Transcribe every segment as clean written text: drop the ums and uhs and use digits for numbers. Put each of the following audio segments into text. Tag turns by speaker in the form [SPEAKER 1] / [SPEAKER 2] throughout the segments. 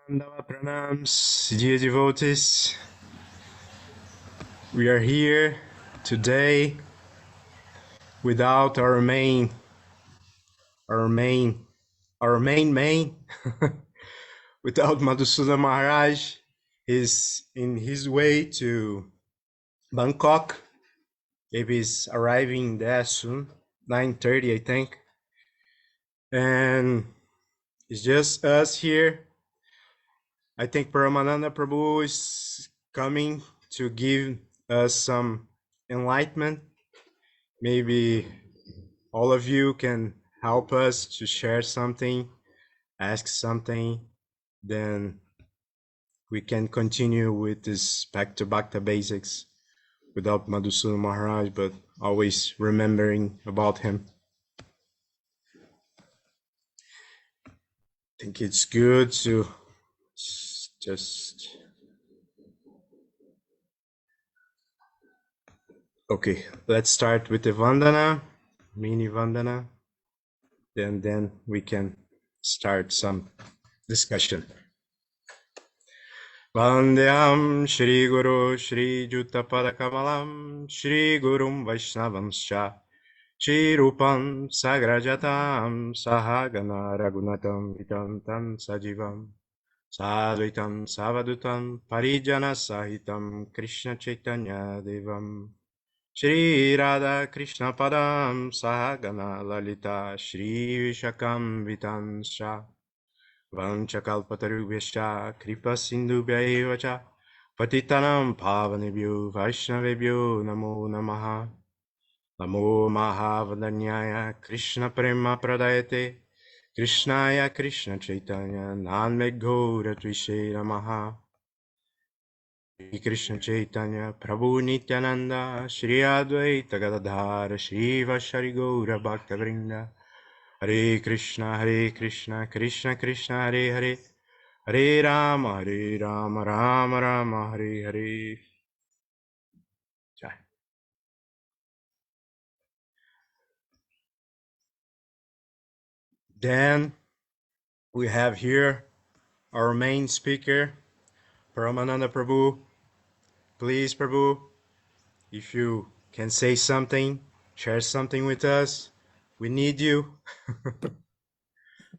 [SPEAKER 1] Mandava Pranams, dear devotees. We are here today without our main, without Madhusudana Maharaj. He's in his way to Bangkok. Maybe he's arriving there soon, 9:30, I think. And it's just us here. I think Paramananda Prabhu is coming to give us some enlightenment. Maybe all of you can help us to share something, ask something, then we can continue with this back to Bhakta basics without Madhusudana Maharaj, but always remembering about him. I think it's good to just... Okay, let's start with the Vandana, mini Vandana, then we can start some discussion. Vandyam Shri Guru Shri Juta Padakamalam Shri Gurum Vaishnavamscha Shri Rupam Sagrajatam Sahagana Ragunatam Vitantam Sajivam Sadvitam Savadutam Parijana Sahitam Krishna Chaitanya Devam Shri Radha Krishna Padam Sahagana Lalita Shri Vishakam Vitanscha Vanchakalpatarubhyascha Kripa Sindhubhya eva cha Patitanam Pavanebhyo Vaishnavebhyo Namo Namaha Namo Mahavadanyaya Krishna Prema Pradayate Krishnaya Krishna Chaitanya Nanmegho Ratvishe Namaha Shri Krishna Chaitanya Prabhu Nityananda Shri Advaita Gadadhara Shri Vashari Gaura Bhakta Vrinda Hare Krishna, Krishna Krishna, Hare Hare, Hare Rama, Rama Rama, Hare Hare. Jai. Then we have here our main speaker, Paramananda Prabhu. Please, Prabhu, if you can say something, share something with us. We need you.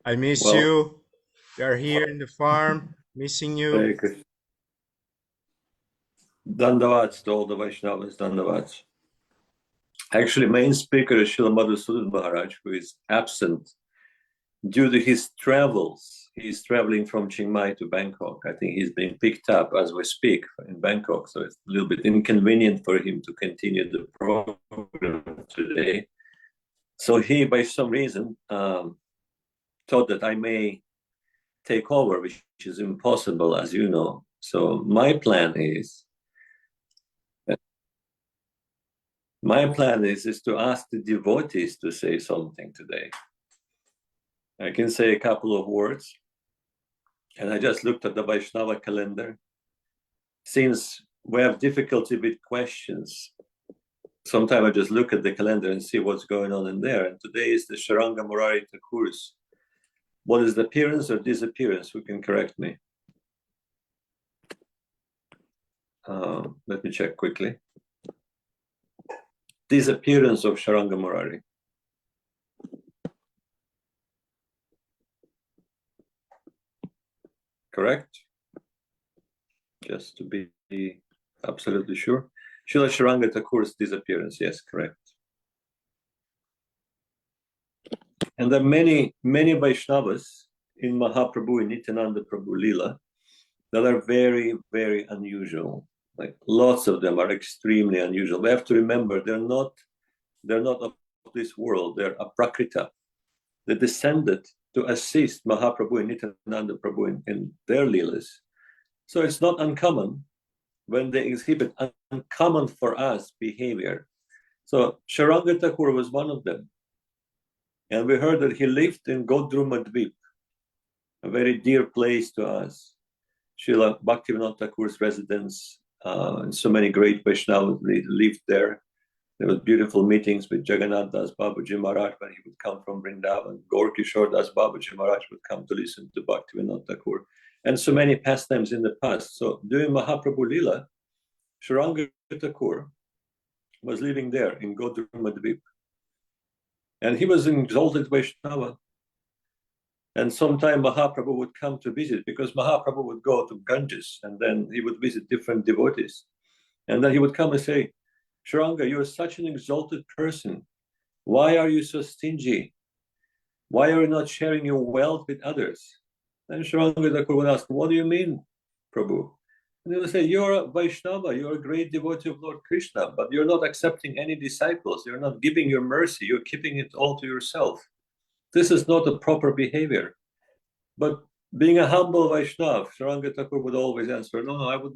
[SPEAKER 1] I miss you. We are here in the farm, missing you.
[SPEAKER 2] Dandavats to all the Vaishnavas, Dandavats. Actually, main speaker is Srila Madhusudana Maharaj, who is absent due to his travels. He's traveling from Chiang Mai to Bangkok. I think he's being picked up as we speak in Bangkok, so it's a little bit inconvenient for him to continue the program today. So he, by some reason, thought that I may take over, which is impossible, as you know. So my plan is to ask the devotees to say something today. I can say a couple of words. And I just looked at the Vaishnava calendar. Since we have difficulty with questions, sometimes I just look at the calendar and see what's going on in there. And today is the Sāraṅga Murari Ṭhākur's. What is the appearance or disappearance? Who can correct me? Let me check quickly. Disappearance of Sāraṅga Murari. Correct? Just to be absolutely sure. Srila Sāraṅga Ṭhākur's disappearance. Yes, correct. And there are many Vaishnavas in Mahaprabhu, in Nityananda Prabhu Lila, that are very, very unusual. Like lots of them are extremely unusual. We have to remember they're not of this world. They're aprakrita. They descended to assist Mahaprabhu and Nityananda Prabhu in their Leelas. So it's not uncommon when they exhibit uncommon for us behavior. So Sāraṅga Ṭhākur was one of them. And we heard that he lived in Godruma Dvip, a very dear place to us. Srila Bhaktivinoda Thakur's residence, and so many great Vaishnavas lived there. There were beautiful meetings with Jagannath Das Babaji Maharaj when he would come from Vrindavan. Gaur Kishore Das Babaji Maharaj would come to listen to Bhaktivinoda Thakur. and so many pastimes in the past. So during Mahaprabhu Lila, Sāraṅga Ṭhākur was living there in Godrumadvip. And he was an exalted Vaishnava. And sometime Mahaprabhu would come to visit, because Mahaprabhu would go to Ganges and then he would visit different devotees. And then he would come and say, Sāraṅga, you're such an exalted person. Why are you so stingy? Why are you not sharing your wealth with others? And Sāraṅga Ṭhākur would ask, what do you mean, Prabhu? And he would say, you're a Vaishnava, you're a great devotee of Lord Krishna, but you're not accepting any disciples. You're not giving your mercy. You're keeping it all to yourself. This is not a proper behavior. But being a humble Vaishnava, Sāraṅga Ṭhākur would always answer, no,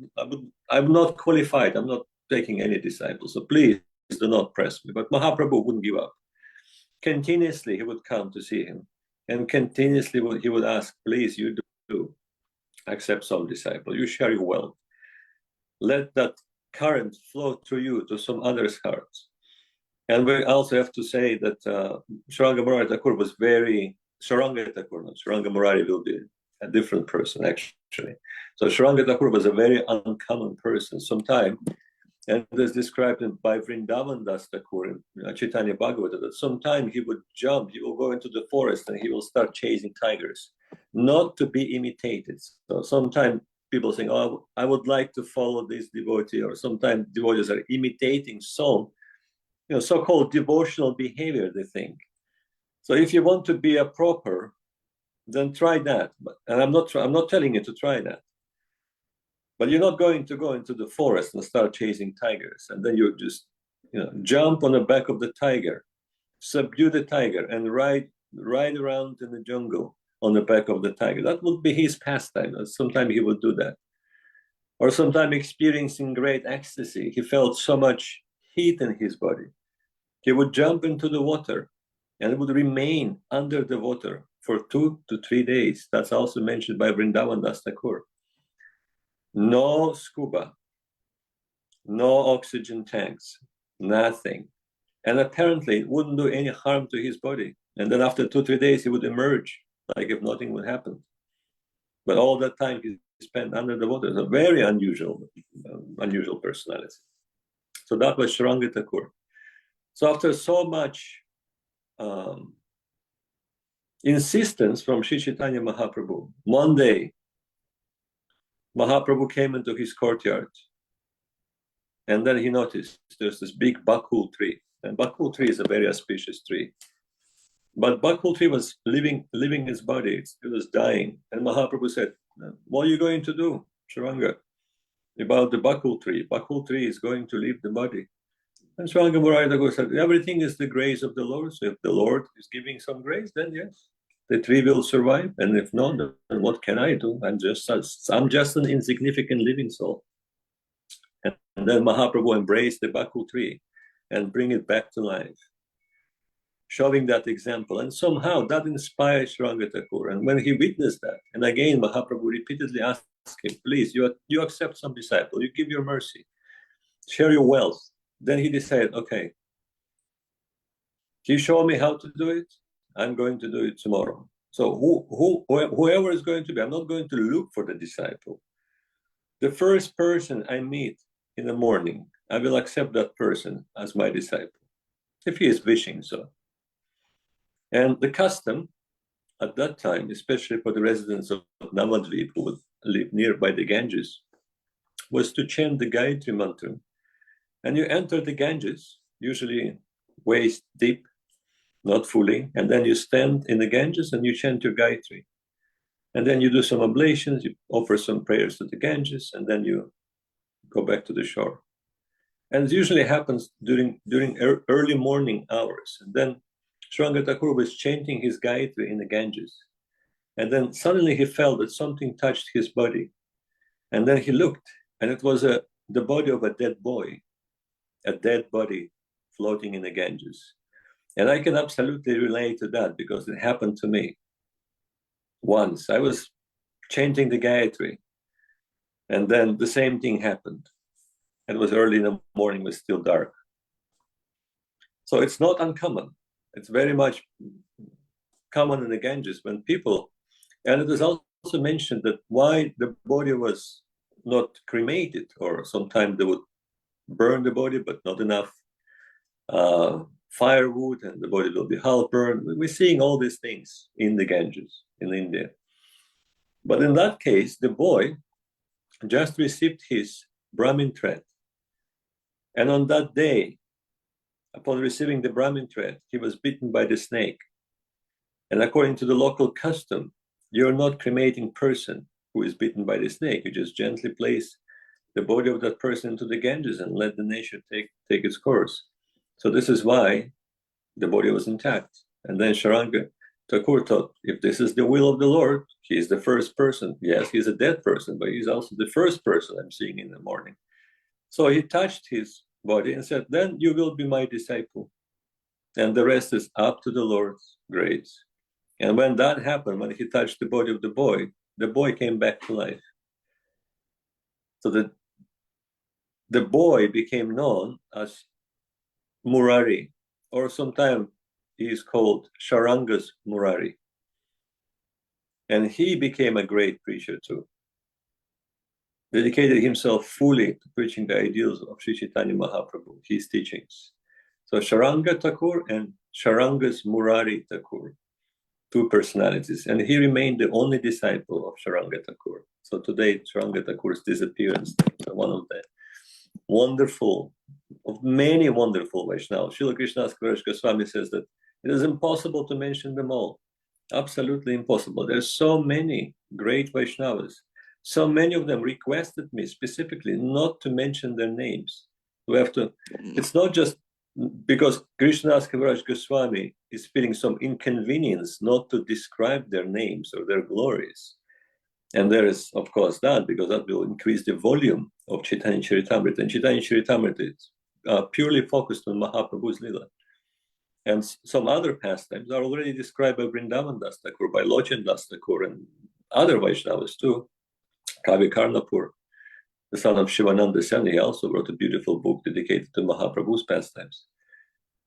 [SPEAKER 2] I'm not qualified. I'm not taking any disciples. So please do not press me. But Mahaprabhu wouldn't give up. Continuously, he would come to see him. And continuously, he would ask, please, you do accept some disciple. You share your wealth. Let that current flow through you to some other's hearts. And we also have to say that Sāraṅga Murari Ṭhākur was very, Sāraṅga Ṭhākur, not Sāraṅga Murari will be a different person actually. So Sāraṅga Ṭhākur was a very uncommon person. Sometime, and it is described by Vrindavan Das Thakur in Chaitanya Bhagavata, that sometime he would jump, he will go into the forest and he will start chasing tigers, not to be imitated. So sometimes people saying, oh, I would like to follow this devotee, or sometimes devotees are imitating some, so-called devotional behavior, they think. So if you want to be a proper, then try that. And I'm not telling you to try that. But you're not going to go into the forest and start chasing tigers, and then you just, jump on the back of the tiger, subdue the tiger, and ride around in the jungle on the back of the tiger. That would be his pastime. Sometimes he would do that. Or sometimes experiencing great ecstasy, he felt so much heat in his body. He would jump into the water and would remain under the water for 2 to 3 days. That's also mentioned by Vrindavan Das Thakur. No scuba, no oxygen tanks, nothing. And apparently it wouldn't do any harm to his body. And then after 2-3 days, he would emerge like if nothing would happen. But all that time he spent under the water. It's a very unusual personality. So that was Sāraṅga Ṭhākur. So after so much insistence from Sri Chaitanya Mahaprabhu, one day, Mahaprabhu came into his courtyard, and then he noticed there's this big bakul tree. And bakul tree is a very auspicious tree. But bakul tree was leaving its body, it was dying. And Mahaprabhu said, what are you going to do, Sāraṅga, about the bakul tree? Bakul tree is going to leave the body. And Sāraṅga Murari Ṭhākur said, everything is the grace of the Lord. So if the Lord is giving some grace, then yes, the tree will survive. And if not, then what can I do? I'm just an insignificant living soul. And then Mahaprabhu embraced the bakul tree and bring it back to life, showing that example. And somehow that inspired Sāraṅga Ṭhākur. And when he witnessed that, and again Mahaprabhu repeatedly asked him, please, you accept some disciple, you give your mercy, share your wealth. Then he decided, okay, you show me how to do it, I'm going to do it tomorrow. So whoever is going to be, I'm not going to look for the disciple. The first person I meet in the morning, I will accept that person as my disciple, if he is wishing so. And the custom at that time, especially for the residents of Navadvip who would live nearby the Ganges, was to chant the Gayatri mantra. And you enter the Ganges, usually waist deep, not fully, and then you stand in the Ganges and you chant your Gayatri. And then you do some oblations, you offer some prayers to the Ganges, and then you go back to the shore. And it usually happens during early morning hours. And then Sāraṅga Ṭhākur was chanting his Gayatri in the Ganges. And then suddenly he felt that something touched his body. And then he looked, and it was the body of a dead boy, a dead body floating in the Ganges. And I can absolutely relate to that because it happened to me. Once I was chanting the Gayatri, and then the same thing happened. It was early in the morning, it was still dark. So it's not uncommon. It's very much common in the Ganges when people, and it is also also mentioned that why the body was not cremated, or sometimes they would burn the body, but not enough firewood, and the body will be half burned. We're seeing all these things in the Ganges in India. But in that case, the boy just received his Brahmin thread. And on that day, upon receiving the Brahmin thread, he was bitten by the snake. And according to the local custom, you're not cremating person who is bitten by the snake. You just gently place the body of that person into the Ganges and let the nature take its course. So this is why the body was intact. And then Sāraṅga Ṭhākur thought, if this is the will of the Lord, he is the first person. Yes, he's a dead person, but he's also the first person I'm seeing in the morning. So he touched his body and said, then you will be my disciple. And the rest is up to the Lord's grace. And when that happened, when he touched the body of the boy came back to life. So the boy became known as Murari, or sometimes he is called Sāraṅga's Murari. And he became a great preacher too. Dedicated himself fully to preaching the ideals of Sri Chaitanya Mahaprabhu, his teachings. So Sāraṅga Ṭhākur and Sāraṅga's Murari Ṭhākur, two personalities. And he remained the only disciple of Sāraṅga Ṭhākur. So today, Sāraṅga Ṭhākur's Disappearance, one of the many wonderful Vaishnavas. Śrīla Krishnadas Kaviraj Goswami says that it is impossible to mention them all. Absolutely impossible. There are so many great Vaishnavas. So many of them requested me specifically not to mention their names. We have to, it's not just because Krishnadas Kaviraj Goswami is feeling some inconvenience not to describe their names or their glories. And there is, of course, that, because that will increase the volume of Chaitanya Charitamrita. And Chaitanya Charitamrita is purely focused on Mahaprabhu's Lila. And some other pastimes are already described by Vrindavan Das Thakur, by Lochan Das Thakur, and other Vaishnavas too. Kavi Karnapur, the son of Shivananda Sen, he also wrote a beautiful book dedicated to Mahaprabhu's pastimes.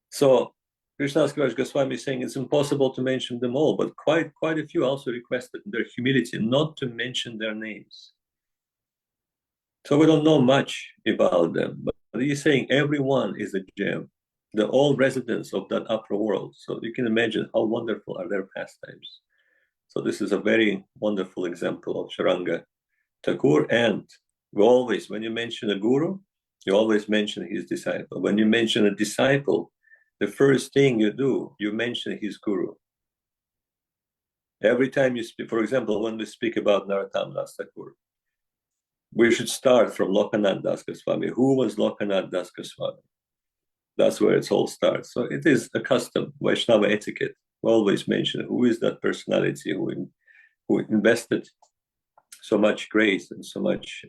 [SPEAKER 2] So Krishnadas Kaviraj Goswami is saying it's impossible to mention them all, but quite a few also requested in their humility not to mention their names. So we don't know much about them, but he's saying everyone is a gem. They're all residents of that upper world. So you can imagine how wonderful are their pastimes. So this is a very wonderful example of Sāraṅga Ṭhākur. And we always, when you mention a guru, you always mention his disciple. When you mention a disciple, the first thing you do, you mention his guru. Every time you speak, for example, when we speak about Narottam Das Thakur, we should start from Lokanath Das Goswami. Who was Lokanath Das Goswami? That's where it all starts. So it is a custom, Vaishnava etiquette. We always mention who is that personality who invested so much grace and so much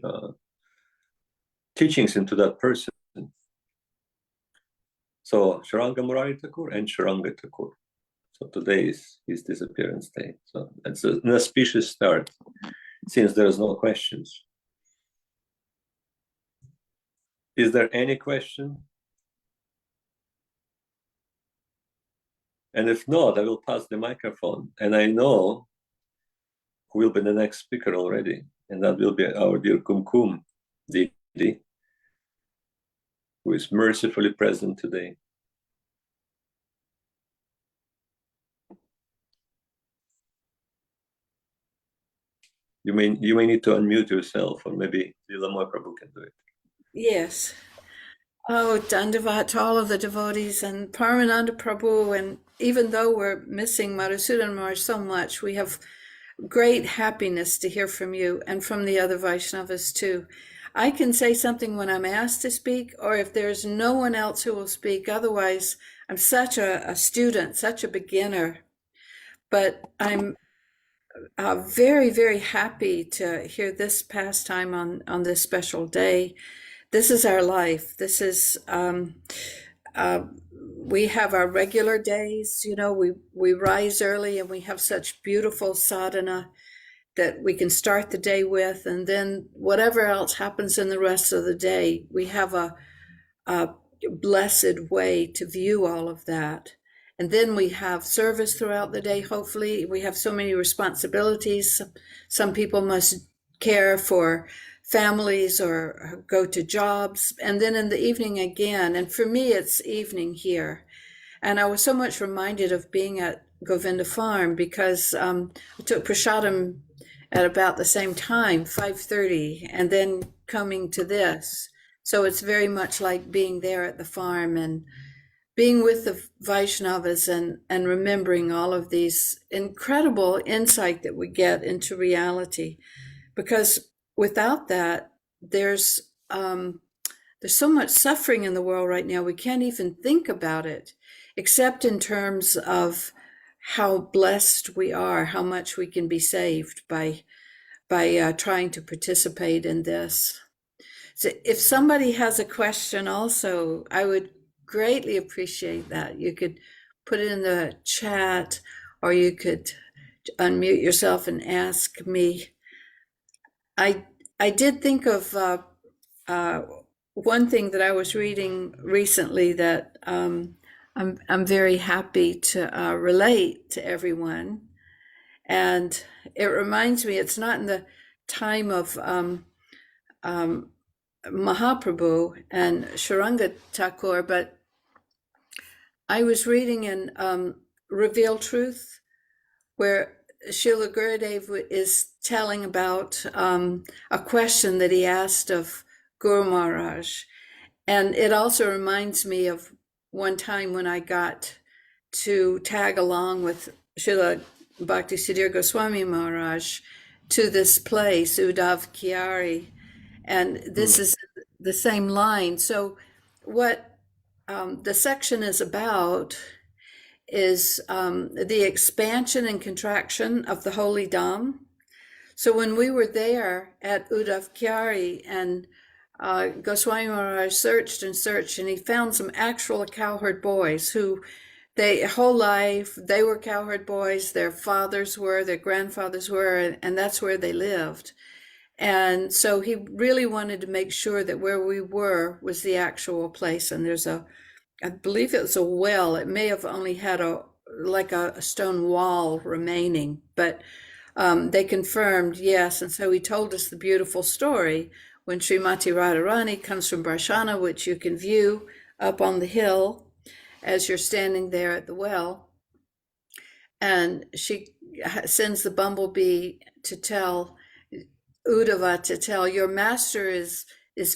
[SPEAKER 2] teachings into that person. So Sāraṅga Murari Ṭhākur and Sāraṅga Ṭhākur. So today is his disappearance day. So it's an auspicious start, since there's no questions. Is there any question? And if not, I will pass the microphone. And I know who will be the next speaker already. And that will be our dear Kumkum Didi, who is mercifully present today. You may need to unmute yourself, or maybe Lila Mahaprabhu can do it.
[SPEAKER 3] Yes. Oh, Dandavat to all of the devotees and Paramananda Prabhu. And even though we're missing Madhusudan Maharaj so much, we have great happiness to hear from you and from the other Vaishnavas too. I can say something when I'm asked to speak, or if there's no one else who will speak. Otherwise, I'm such a student, such a beginner. But I'm very, very happy to hear this pastime on this special day. This is our life. This is, we have our regular days, you know, we rise early and we have such beautiful sadhana that we can start the day with, and then whatever else happens in the rest of the day, we have a blessed way to view all of that. And then we have service throughout the day. Hopefully, we have so many responsibilities. Some people must care for families or go to jobs. And then in the evening again. And for me, it's evening here. And I was so much reminded of being at Govinda Farm because I took prasadam at about the same time, 5:30, and then coming to this. So it's very much like being there at the farm and being with the Vaishnavas and remembering all of these incredible insight that we get into reality. Because without that, there's so much suffering in the world right now. We can't even think about it, except in terms of how blessed we are, how much we can be saved by trying to participate in this. So if somebody has a question also, I would greatly appreciate that. You could put it in the chat, or you could unmute yourself and ask me. I did think of one thing that I was reading recently that I'm very happy to relate to everyone. And it reminds me, it's not in the time of Mahaprabhu and Sāraṅga Ṭhākur, but I was reading in Reveal Truth, where Śrīla Gurudev is telling about a question that he asked of Guru Maharaj. And it also reminds me of one time when I got to tag along with Srila Bhakti Siddhar Goswami Maharaj to this place, Uddhav Kyari. And this is the same line. So what the section is about is the expansion and contraction of the holy Dham. So when we were there at Uddhav Kyari, and Goswami Maharaj searched and searched, and he found some actual cowherd boys who whole life, they were cowherd boys, their fathers were, their grandfathers were, and that's where they lived. And so he really wanted to make sure that where we were was the actual place. And there's I believe it was a well. It may have only had a stone wall remaining, but they confirmed, yes. And so he told us the beautiful story when Srimati Radharani comes from Barshana, which you can view up on the hill as you're standing there at the well. And she sends the bumblebee to tell Uddhava to tell, your master is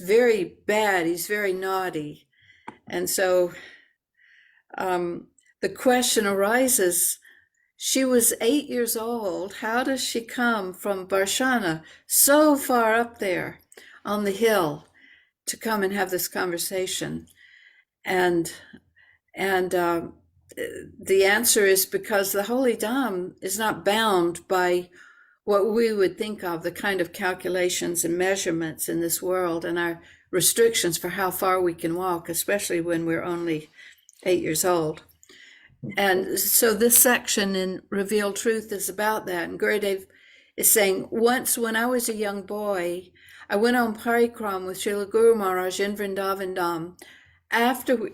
[SPEAKER 3] very bad, he's very naughty. And so the question arises, she was 8 years old. How does she come from Barshana so far up there on the hill to come and have this conversation? And the answer is because the Holy Dham is not bound by what we would think of, the kind of calculations and measurements in this world and our restrictions for how far we can walk, especially when we're only 8 years old. And so this section in Revealed Truth is about that. And Gurudev is saying, once when I was a young boy, I went on parikram with Srila Guru Maharaj in Vrindavan Dham. After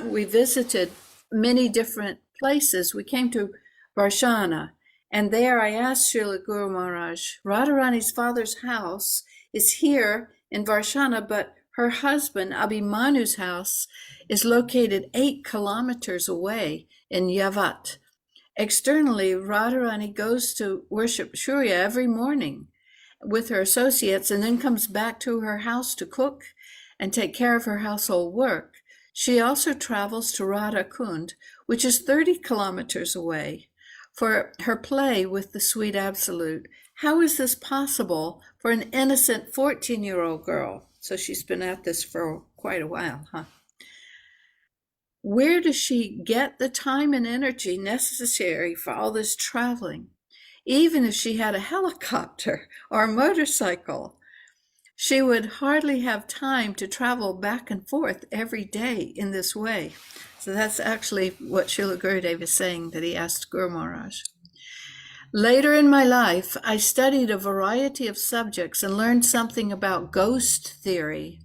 [SPEAKER 3] we visited many different places, we came to Varshana. And there I asked Srila Guru Maharaj, Radharani's father's house is here in Varshana, but her husband, Abhimanu's house, is located 8 kilometers away in Yavat. Externally, Radharani goes to worship Surya every morning with her associates and then comes back to her house to cook and take care of her household work. She also travels to Radha Kund, which is 30 kilometers away, for her play with the sweet absolute. How is this possible for an innocent 14-year-old girl? So she's been at this for quite a while, huh? Where does she get the time and energy necessary for all this traveling? Even if she had a helicopter or a motorcycle, she would hardly have time to travel back and forth every day in this way. So that's actually what Srila Gurudev is saying that he asked Guru Maharaj. Later in my life, I studied a variety of subjects and learned something about ghost theory.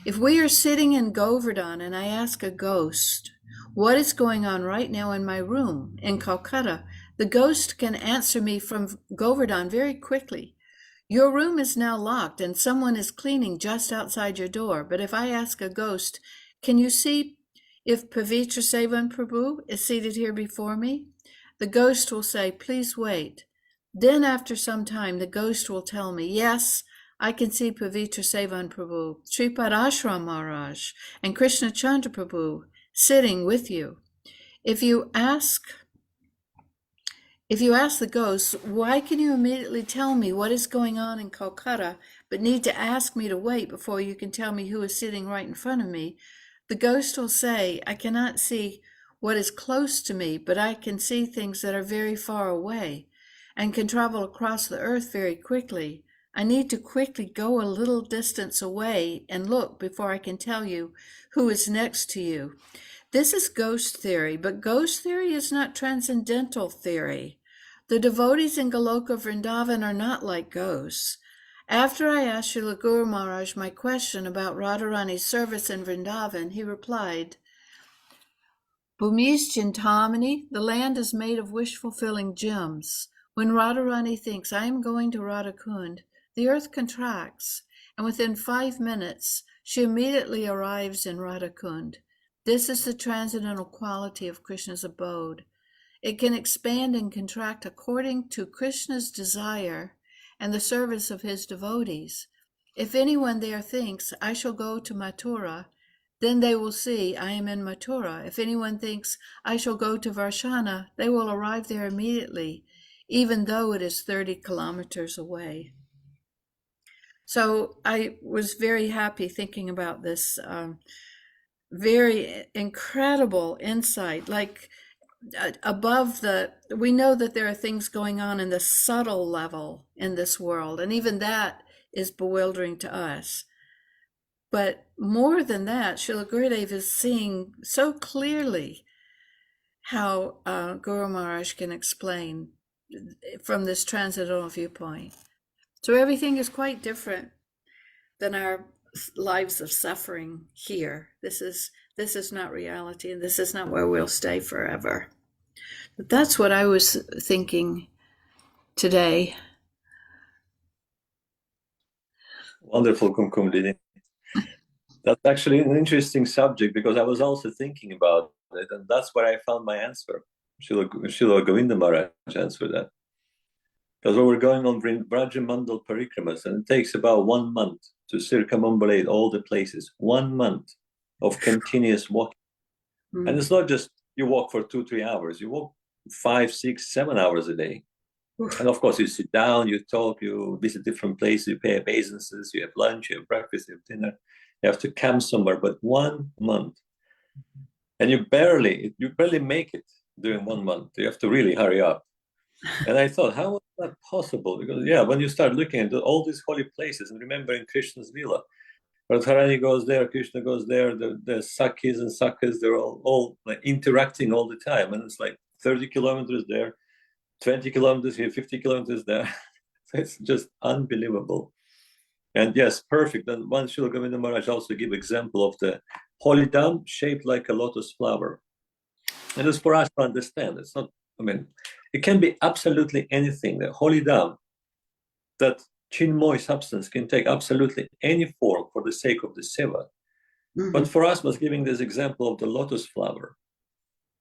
[SPEAKER 3] If we are sitting in Govardhan and I ask a ghost, what is going on right now in my room in Calcutta. The ghost can answer me from Govardhan very quickly. Your room is now locked and someone is cleaning just outside your door. But if I ask a ghost, can you see if Pavitra Sevan Prabhu is seated here before me? The ghost will say, please wait. Then after some time, the ghost will tell me, yes, I can see Pavitra Sevan Prabhu, Sripad Ashram Maharaj, and Krishna Chandra Prabhu sitting with you. If you ask the ghost, why can you immediately tell me what is going on in Calcutta, but need to ask me to wait before you can tell me who is sitting right in front of me? The ghost will say, I cannot see what is close to me, but I can see things that are very far away and can travel across the earth very quickly. I need to quickly go a little distance away and look before I can tell you who is next to you. This is ghost theory, but ghost theory is not transcendental theory. The devotees in Goloka Vrindavan are not like ghosts. After I asked Srila Guru Maharaj my question about Radharani's service in Vrindavan, he replied, Bhumis Chintamani, the land is made of wish-fulfilling gems. When Radharani thinks, I am going to Radhakund, the earth contracts, and within 5 minutes, she immediately arrives in Radhakund. This is the transcendental quality of Krishna's abode. It can expand and contract according to Krishna's desire and the service of his devotees. If anyone there thinks, I shall go to Mathura, then they will see I am in Mathura. If anyone thinks, I shall go to Varshana, they will arrive there immediately, even though it is 30 kilometers away. So I was very happy thinking about this very incredible insight, like we know that there are things going on in the subtle level in this world, and even that is bewildering to us. But more than that, Srila Gurudev is seeing so clearly how Guru Maharaj can explain from this transcendental viewpoint. So everything is quite different than our lives of suffering here. This is not reality, and this is not where we'll stay forever. But that's what I was thinking today.
[SPEAKER 2] Wonderful, Kumkumdini. That's actually an interesting subject, because I was also thinking about it, and that's where I found my answer. Srila Govinda Maharaj answered that. Because when we're going on Brajamandal Parikramas, and it takes about 1 month to circumambulate all the places, 1 month of continuous walking. Mm. And it's not just you walk for 2-3 hours, you walk 5, 6, 7 hours a day. And of course, you sit down, you talk, you visit different places, you pay obeisances, you have lunch, you have breakfast, you have dinner. You have to camp somewhere, but 1 month. And you barely make it during 1 month. You have to really hurry up. And I thought, how is that possible? Because, when you start looking at all these holy places and remembering Krishna's Lila, Radharani goes there, Krishna goes there, the Sakhis and Sakhas, they're all like interacting all the time. And it's like 30 kilometers there, 20 kilometers here, 50 kilometers there. It's just unbelievable. And yes, perfect. And one Srila Govinda Maharaj also give example of the holy dam shaped like a lotus flower. And it's for us to understand. It's not, it can be absolutely anything. The holy dam, that chinmoy substance, can take absolutely any form for the sake of the seva. Mm-hmm. But for us was giving this example of the lotus flower,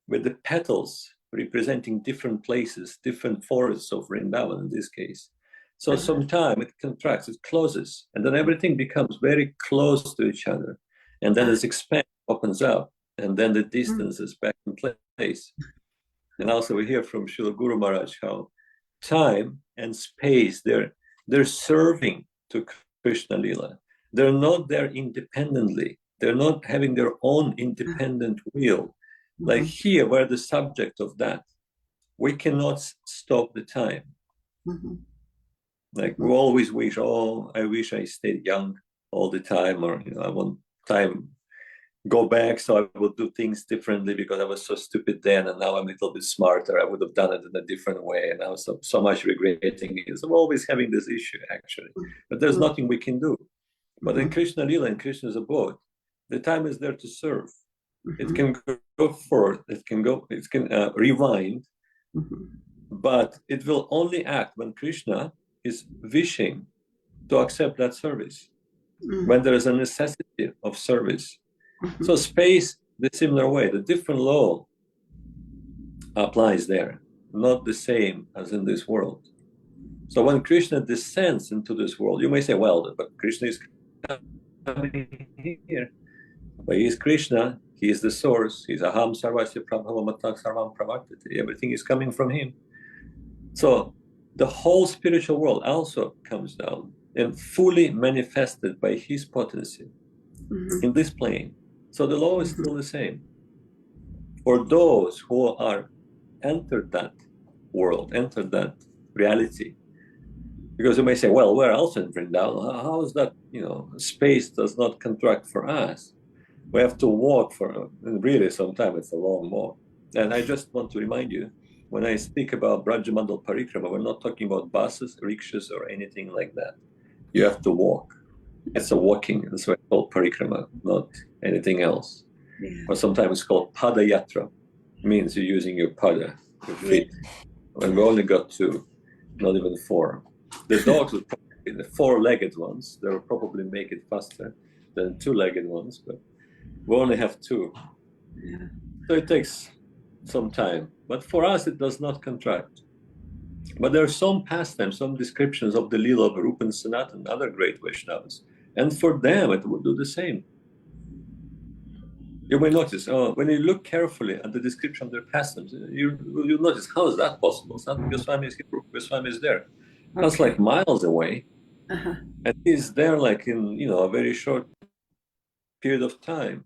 [SPEAKER 2] with the petals representing different places, different forests of Vrindavan in this case. So sometimes it contracts, it closes, and then everything becomes very close to each other. And then it expands, opens up, and then the distance is back in place. And also we hear from Srila Guru Maharaj how time and space, they're serving to Krishna Lila. They're not there independently. They're not having their own independent will. Like here, we're the subject of that. We cannot stop the time. Mm-hmm. Like we always wish, I wish I stayed young all the time, or I want time go back so I would do things differently because I was so stupid then, and now I'm a little bit smarter. I would have done it in a different way, and I was so much regretting it. So I'm always having this issue actually, but there's nothing we can do. But in Krishna Lila, in Krishna's abode, the time is there to serve. It can go forth, it can rewind, but it will only act when Krishna is wishing to accept that service, when there is a necessity of service. So space, the similar way, the different law applies there, not the same as in this world. So when Krishna descends into this world, you may say, well, but Krishna is coming here. But he is Krishna, he is the source, he's Aham Sarvasya Prabhava Matak Sarvam Pravartati. Everything is coming from him. So the whole spiritual world also comes down and fully manifested by his potency in this plane. So the law is still the same. For those who are entered that world, entered that reality, because you may say, well, we're also in Vrindavan. How is that, space does not contract for us? We have to walk and really sometimes it's a long walk. And I just want to remind you, when I speak about Brajamandal Parikrama, we're not talking about buses, rickshaws, or anything like that. You have to walk. It's a walking, that's why it's called Parikrama, not anything else. Yeah. Or sometimes it's called Padayatra, means you're using your pada, your feet. And we only got 2, not even 4. The dogs would probably be the 4-legged ones. They will probably make it faster than 2-legged ones, but we only have 2. Yeah. So it takes some time. But for us, it does not contract. But there are some pastimes, some descriptions of the Leela of Rupa and Sanatan, other great Vaishnavas. And for them, it would do the same. You may notice, when you look carefully at the description of their pastimes, you'll notice, how is that possible? Sanatana Goswami is here, Rupa Goswami is there. That's like miles away. And he's there like in, a very short period of time.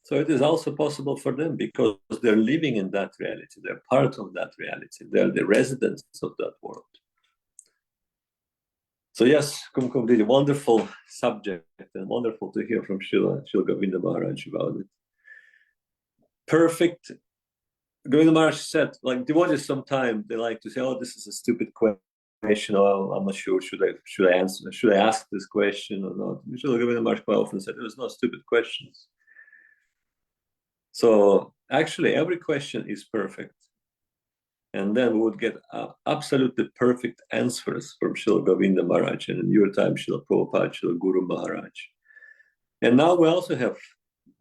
[SPEAKER 2] So it is also possible for them because they're living in that reality. They're part of that reality. They're the residents of that world. So yes, Kumkum did a wonderful subject and wonderful to hear from Śrīla Govinda Maharaj about it. Perfect. Govinda Maharaj said, like devotees sometimes they like to say, oh, this is a stupid question. Oh, I'm not sure. Should I ask this question or not? Śrīla Govinda Maharaj quite often said, there's no stupid questions. So actually, every question is perfect. And then we would get absolutely perfect answers from Śrīla Govinda Maharaj, and in your time, Śrīla Prabhupada, Śrīla Guru Maharaj. And now we also have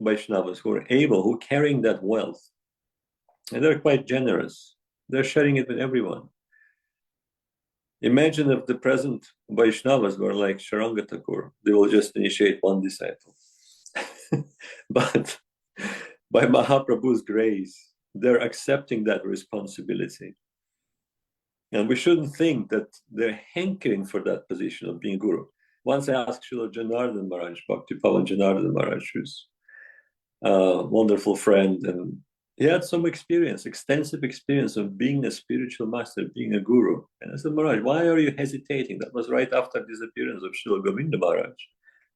[SPEAKER 2] Vaishnavas who are carrying that wealth. And they're quite generous. They're sharing it with everyone. Imagine if the present Vaishnavas were like Sāraṅga Ṭhākur. They will just initiate one disciple. But by Mahaprabhu's grace, they're accepting that responsibility. And we shouldn't think that they're hankering for that position of being guru. Once I asked Śrīla Janardhan Maharaj, Bhakti Pavan Janardhan Maharaj, who's a wonderful friend, and he had some experience, extensive experience of being a spiritual master, being a guru. And I said, Maharaj, why are you hesitating? That was right after the disappearance of Śrīla Govinda Maharaj,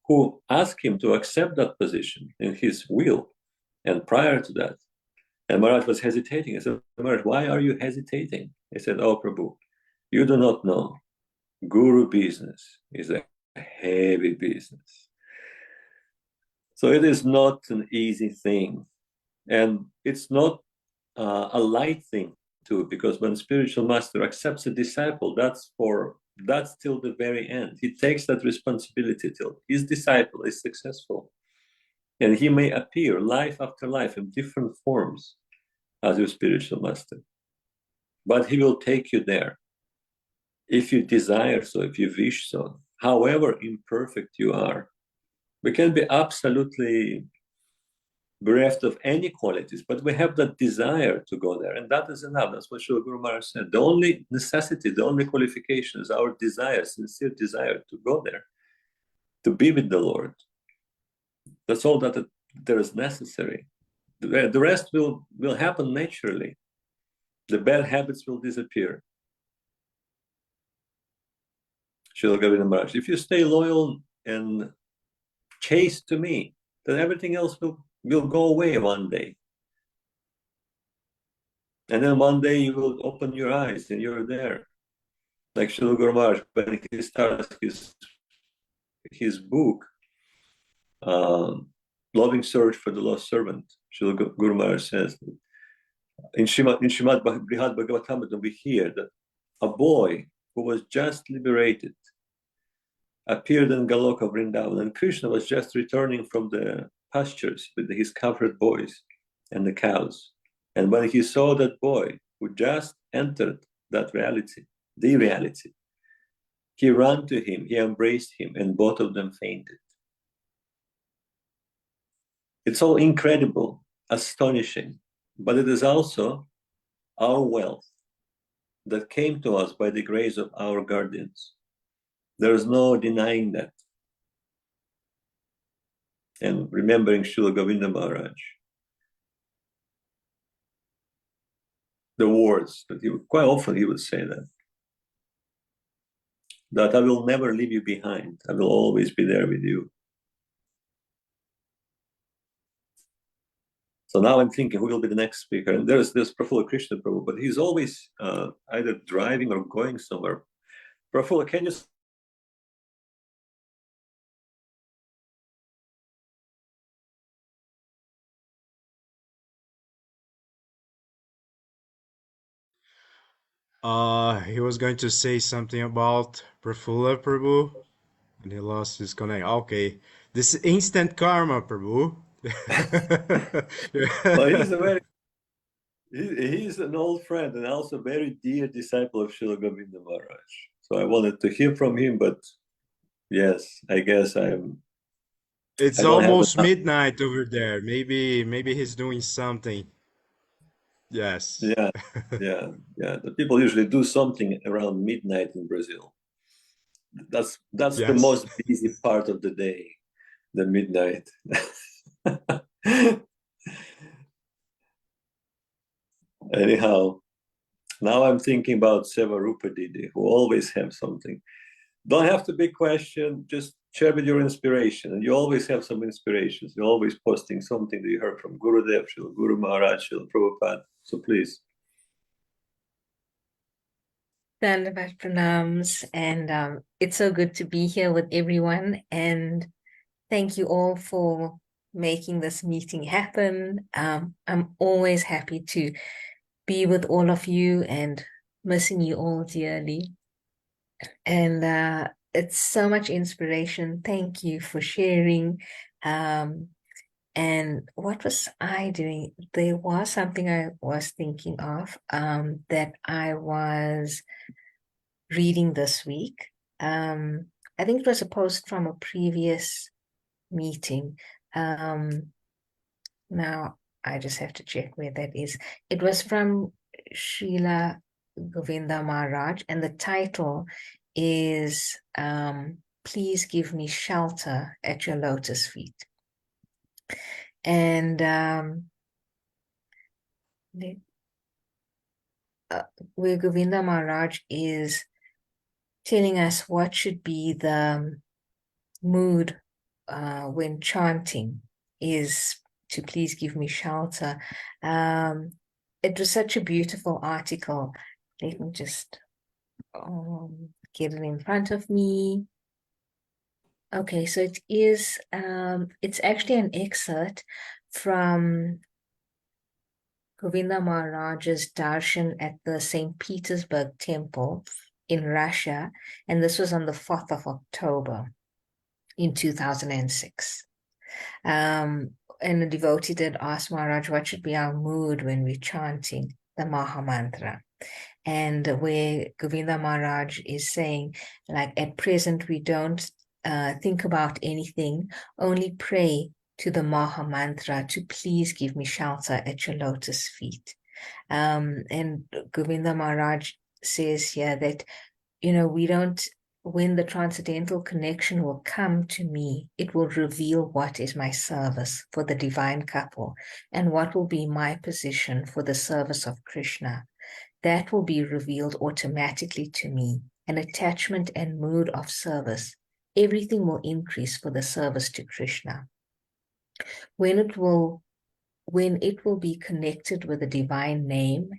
[SPEAKER 2] who asked him to accept that position in his will. And prior to that, and Maharaj was hesitating. I said, Maharaj, why are you hesitating? He said, oh, Prabhu, you do not know. Guru business is a heavy business. So it is not an easy thing. And it's not a light thing too, because when spiritual master accepts a disciple, that's till the very end. He takes that responsibility till his disciple is successful. And he may appear life after life in different forms as your spiritual master. But he will take you there if you desire so, if you wish so, however imperfect you are. We can be absolutely bereft of any qualities, but we have that desire to go there, and that is enough. That's what Śrīla Guru Maharaj said. The only necessity, the only qualification is our desire, sincere desire to go there, to be with the Lord. That's all that there is necessary. The rest will happen naturally. The bad habits will disappear. Śrīla Govinda Maharaj, if you stay loyal and chaste to me, then everything else will go away one day. And then one day you will open your eyes and you're there. Like Śrīla Guru Maharaj, when he starts his book, loving search for the lost servant. Srila Guru Maharaj says, in Srimad Brihad Bhagavatam, we hear that a boy who was just liberated appeared in Galoka Vrindavan, and Krishna was just returning from the pastures with his covered boys and the cows. And when he saw that boy who just entered that reality, the reality, he ran to him, he embraced him, and both of them fainted. It's all incredible, astonishing, but it is also our wealth that came to us by the grace of our guardians. There is no denying that. And remembering Srila Govinda Maharaj, the words that quite often he would say that I will never leave you behind. I will always be there with you. So now I'm thinking, who will be the next speaker? And there's Prafula Krishna Prabhu, but he's always either driving or going somewhere. Prafula, can you?
[SPEAKER 1] He was going to say something about Prafula Prabhu, and he lost his connection. Okay, this is instant karma, Prabhu.
[SPEAKER 2] Well, he's an old friend and also a very dear disciple of Srila Govinda Maharaj. So I wanted to hear from him, but yes, I guess
[SPEAKER 1] It's almost midnight over there. Maybe he's doing something. Yes.
[SPEAKER 2] Yeah. The people usually do something around midnight in Brazil. That's yes. The most busy part of the day, the midnight. Anyhow, now I'm thinking about Sevarupa Didi, who always have something. Don't have to be question, just share with your inspiration. And you always have some inspirations. You're always posting something that you heard from Gurudev, Srila Guru Maharaj, Srila Prabhupada. So please.
[SPEAKER 4] Dandavat pranams, and it's so good to be here with everyone, and thank you all for making this meeting happen. I'm always happy to be with all of you and missing you all dearly, and it's so much inspiration. Thank you for sharing. And what was I doing? There was something I was thinking of that I was reading this week. I think it was a post from a previous meeting. Now I just have to check where that is. It was from Śrīla Govinda Maharaj, and the title is Please Give Me Shelter at Your Lotus Feet. And where Govinda Maharaj is telling us what should be the mood when chanting is to please give me shelter. It was such a beautiful article. Let me just get it in front of me. Okay, so it is, it's actually an excerpt from Govinda Maharaj's darshan at the St. Petersburg Temple in Russia, and this was on the 4th of October in 2006. And a devotee did ask Maharaj, what should be our mood when we're chanting the Maha Mantra? And where Govinda Maharaj is saying, like, at present we don't think about anything, only pray to the Maha Mantra to please give me shelter at your lotus feet. And Govinda Maharaj says here that, you know, we don't, when the transcendental connection will come to me, it will reveal what is my service for the divine couple and what will be my position for the service of Krishna. That will be revealed automatically to me, an attachment and mood of service. Everything will increase for the service to Krishna. When it will be connected with the divine name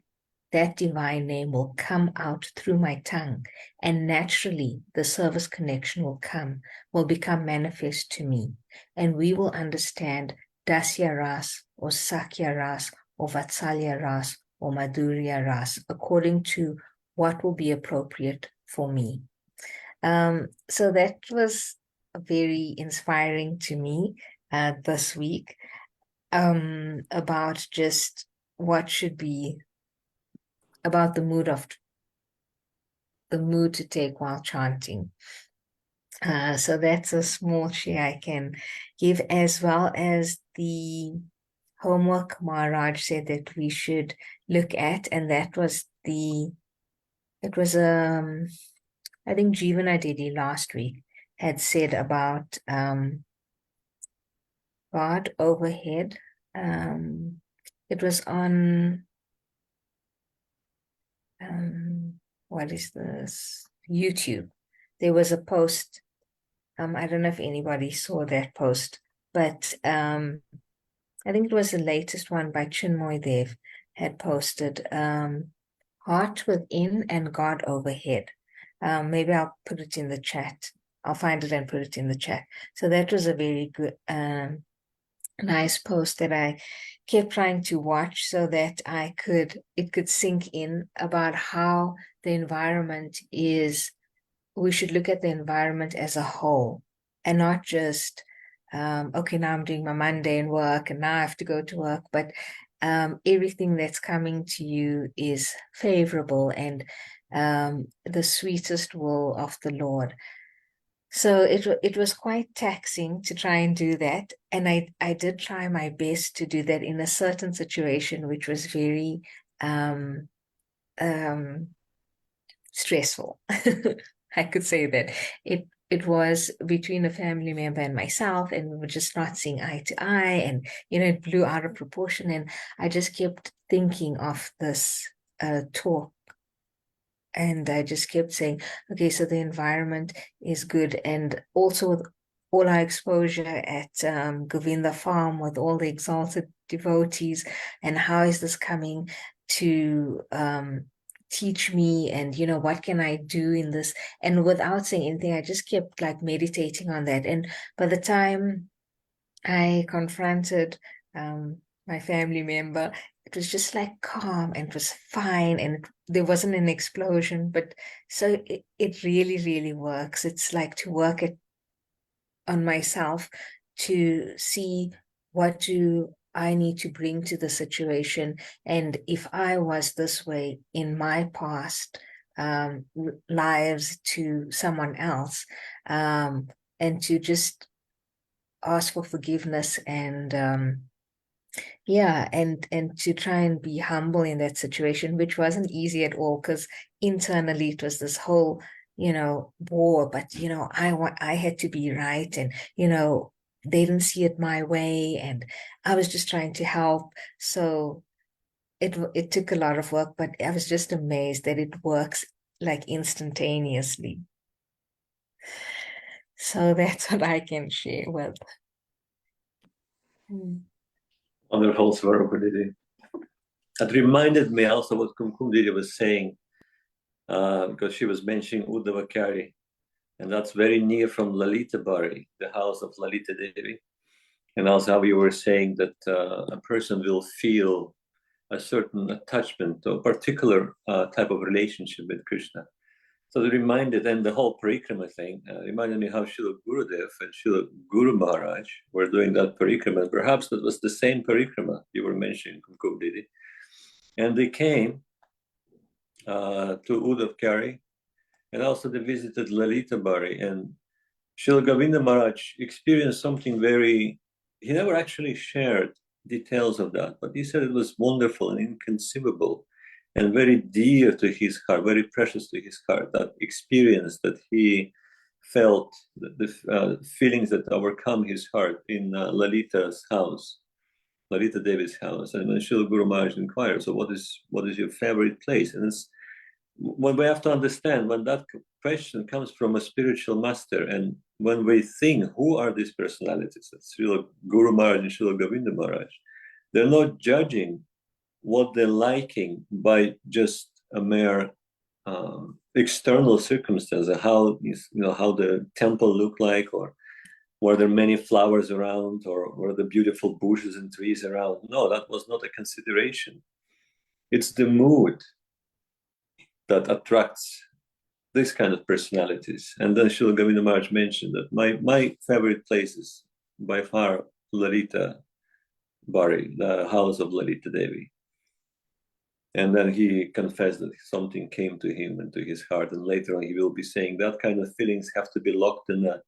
[SPEAKER 4] that divine name will come out through my tongue, and naturally the service connection will become manifest to me, and we will understand Dasya Ras or Sakya Ras or Vatsalya Ras or Madhurya Ras according to what will be appropriate for me. So that was very inspiring to me this week, about just what should be about the mood to take while chanting. So that's a small share I can give, as well as the homework Maharaj said that we should look at, and that was I think Jivana Didi last week had said about God overhead. It was on what is this? YouTube. There was a post. I don't know if anybody saw that post, but I think it was the latest one by Chinmoy Dev had posted, heart within and God overhead. Maybe I'll put it in the chat. I'll find it and put it in the chat. So that was a very good, nice post that I kept trying to watch so that it could sink in about how the environment is. We should look at the environment as a whole and not just, okay, now I'm doing my mundane work and now I have to go to work, but everything that's coming to you is favorable and the sweetest will of the Lord. So it was quite taxing to try and do that. And I did try my best to do that in a certain situation, which was very stressful. I could say that it was between a family member and myself, and we were just not seeing eye to eye, and it blew out of proportion. And I just kept thinking of this talk, and I just kept saying, okay, so the environment is good, and also with all our exposure at Govinda Farm with all the exalted devotees, and how is this coming to teach me, and what can I do in this? And without saying anything, I just kept like meditating on that. And by the time I confronted my family member, it was just like calm and it was fine, and there wasn't an explosion. But so it really, really works. It's like to work on myself to see what do I need to bring to the situation. And if I was this way in my past lives to someone else, and to just ask for forgiveness and and to try and be humble in that situation, which wasn't easy at all, because internally it was this whole war, but I had to be right, and they didn't see it my way, and I was just trying to help. So it took a lot of work, but I was just amazed that it works like instantaneously. So that's what I can share with.
[SPEAKER 2] Wonderful, Svarupa. It reminded me also what Kumkum Didi was saying, because she was mentioning Uddhavakari, and that's very near from Lalita Bari, the house of Lalita Devi. And also how you were saying that a person will feel a certain attachment to a particular type of relationship with Krishna. So it reminded, and the whole parikrama thing reminded me how Srila Gurudev and Srila Guru Maharaj were doing that parikrama. Perhaps that was the same parikrama you were mentioning, Kumkum Didi. And they came to Uddhavakari, and also they visited Lalita Bari. And Srila Govinda Maharaj experienced something he never actually shared details of that, but he said it was wonderful and inconceivable and very dear to his heart, very precious to his heart, that experience that he felt, the feelings that overcome his heart in Lalita's house, Lalita Devi's house. And when Srila Guru Maharaj inquired, so what is your favorite place? And it's when we have to understand, when that question comes from a spiritual master, and when we think, who are these personalities? That's Srila Guru Maharaj and Srila Govinda Maharaj. They're not judging what they're liking by just a mere external circumstance, how how the temple looked like, or were there many flowers around, or were there beautiful bushes and trees around. No, that was not a consideration. It's the mood that attracts this kind of personalities. And then Śrīla Govinda Maharaj mentioned that my favorite places by far Lalita Bari, the house of Lalita Devi. And then he confessed that something came to him and to his heart. And later on, he will be saying that kind of feelings have to be locked in a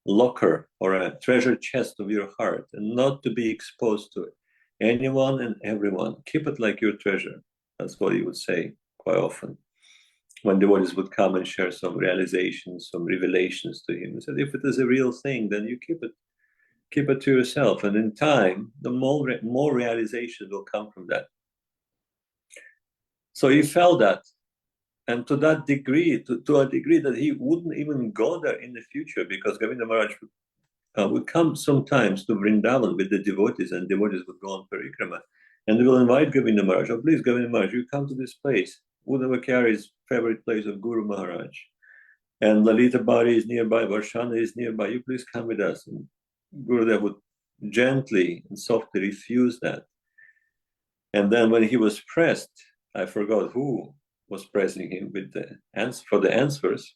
[SPEAKER 2] locker or a treasure chest of your heart, and not to be exposed to anyone and everyone. Keep it like your treasure. That's what he would say quite often when devotees would come and share some realizations, some revelations to him. He said, if it is a real thing, then you keep it to yourself. And in time, the more realization will come from that. So he felt that, and to that degree, to a degree that he wouldn't even go there in the future, because Govinda Maharaj would come sometimes to Vrindavan with the devotees, and devotees would go on parikrama, and they will invite Govinda Maharaj, oh please Govinda Maharaj, you come to this place, Uddhavacari's favorite place of Guru Maharaj, and Lalita Bari is nearby, Varshana is nearby, you please come with us. And Gurudev would gently and softly refuse that. And then when he was pressed, I forgot who was pressing him with the answers,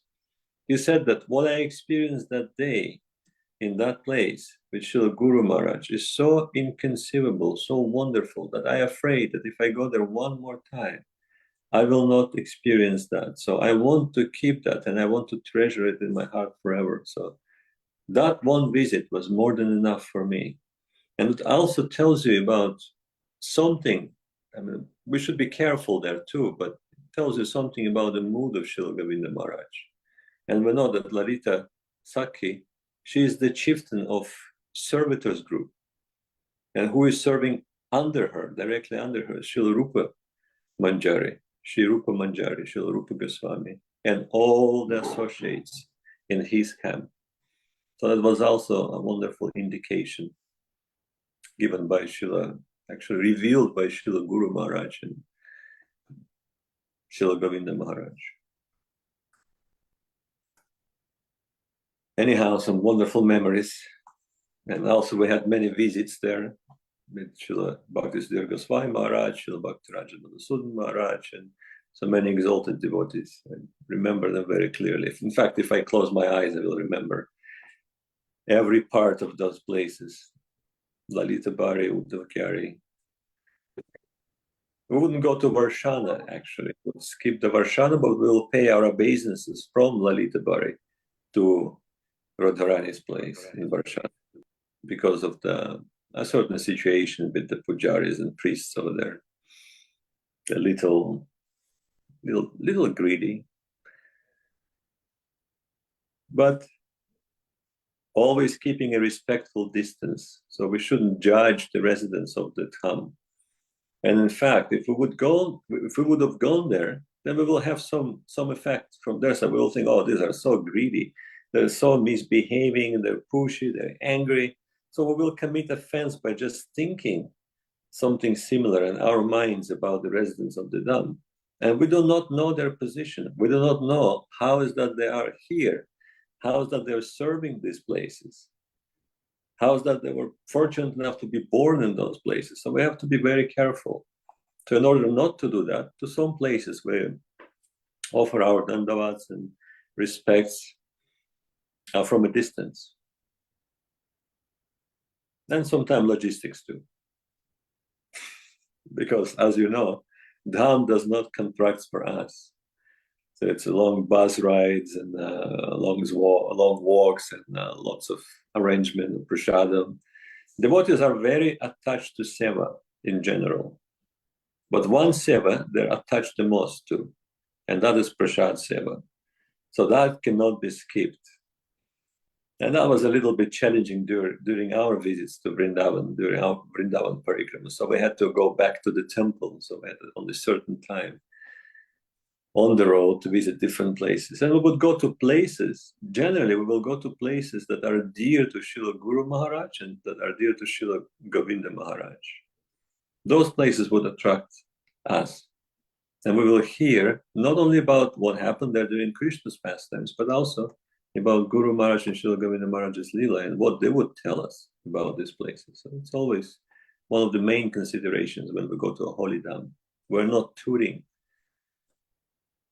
[SPEAKER 2] he said that what I experienced that day in that place with Śrīla Guru Maharaj is so inconceivable, so wonderful, that I am afraid that if I go there one more time, I will not experience that. So I want to keep that, and I want to treasure it in my heart forever. So that one visit was more than enough for me. And it also tells you about something. I mean, we should be careful there too, but it tells you something about the mood of Śrīla Govinda Maharaj. And we know that Lalita Sakhi, she is the chieftain of servitors group. And who is serving under her, directly under her, Śrīla Rupa Manjari, Śrī Rupa Manjari, Śrīla Rupa Goswami, and all the associates in his camp. So that was also a wonderful indication given by Śrīla, actually revealed by Śrīla Guru Maharaj and Śrīla Govinda Maharaj. Anyhow, some wonderful memories. And also we had many visits there with Śrīla Bhaktisiddhanta Goswami Maharaj, Śrīla Bhaktiraja Madhusudan Maharaj, and so many exalted devotees. I remember them very clearly. In fact, if I close my eyes, I will remember every part of those places. Lalita Bari, Uddhavacari. We wouldn't go to Varshana, actually. We'll skip the Varshana, but we'll pay our obeisances from Lalita Bari to Radharani's place in Varshana because of a certain situation with the pujaris and priests over there. A little greedy, but always keeping a respectful distance. So we shouldn't judge the residents of the Dham. And in fact, if we would have gone there, then we will have some effect from there. So we will think, oh, these are so greedy, they're so misbehaving, they're pushy, they're angry. So we will commit offense by just thinking something similar in our minds about the residents of the Dham. And we do not know their position. We do not know how is that they are here. How is that they're serving these places? How is that they were fortunate enough to be born in those places? So we have to be very careful. So in order not to do that, to some places we offer our dandavats and respects from a distance. And sometimes logistics too. Because as you know, Dham does not contract for us. So it's long bus rides and long walks and lots of arrangement of prasadam. Devotees are very attached to seva in general. But one seva they're attached the most to, and that is prasad seva. So that cannot be skipped. And that was a little bit challenging during our visits to Vrindavan, during our Vrindavan parikrama. So we had to go back to the temple. So we had on a certain time on the road to visit different places. And we would go to places, generally we will go to places that are dear to Śrīla Guru Maharaj and that are dear to Śrīla Govinda Maharaj. those places would attract us. And we will hear not only about what happened there during Krishna's pastimes, but also about Guru Maharaj and Śrīla Govinda Maharaj's Leela and what they would tell us about these places. So it's always one of the main considerations when we go to a holy dham. We're not touring.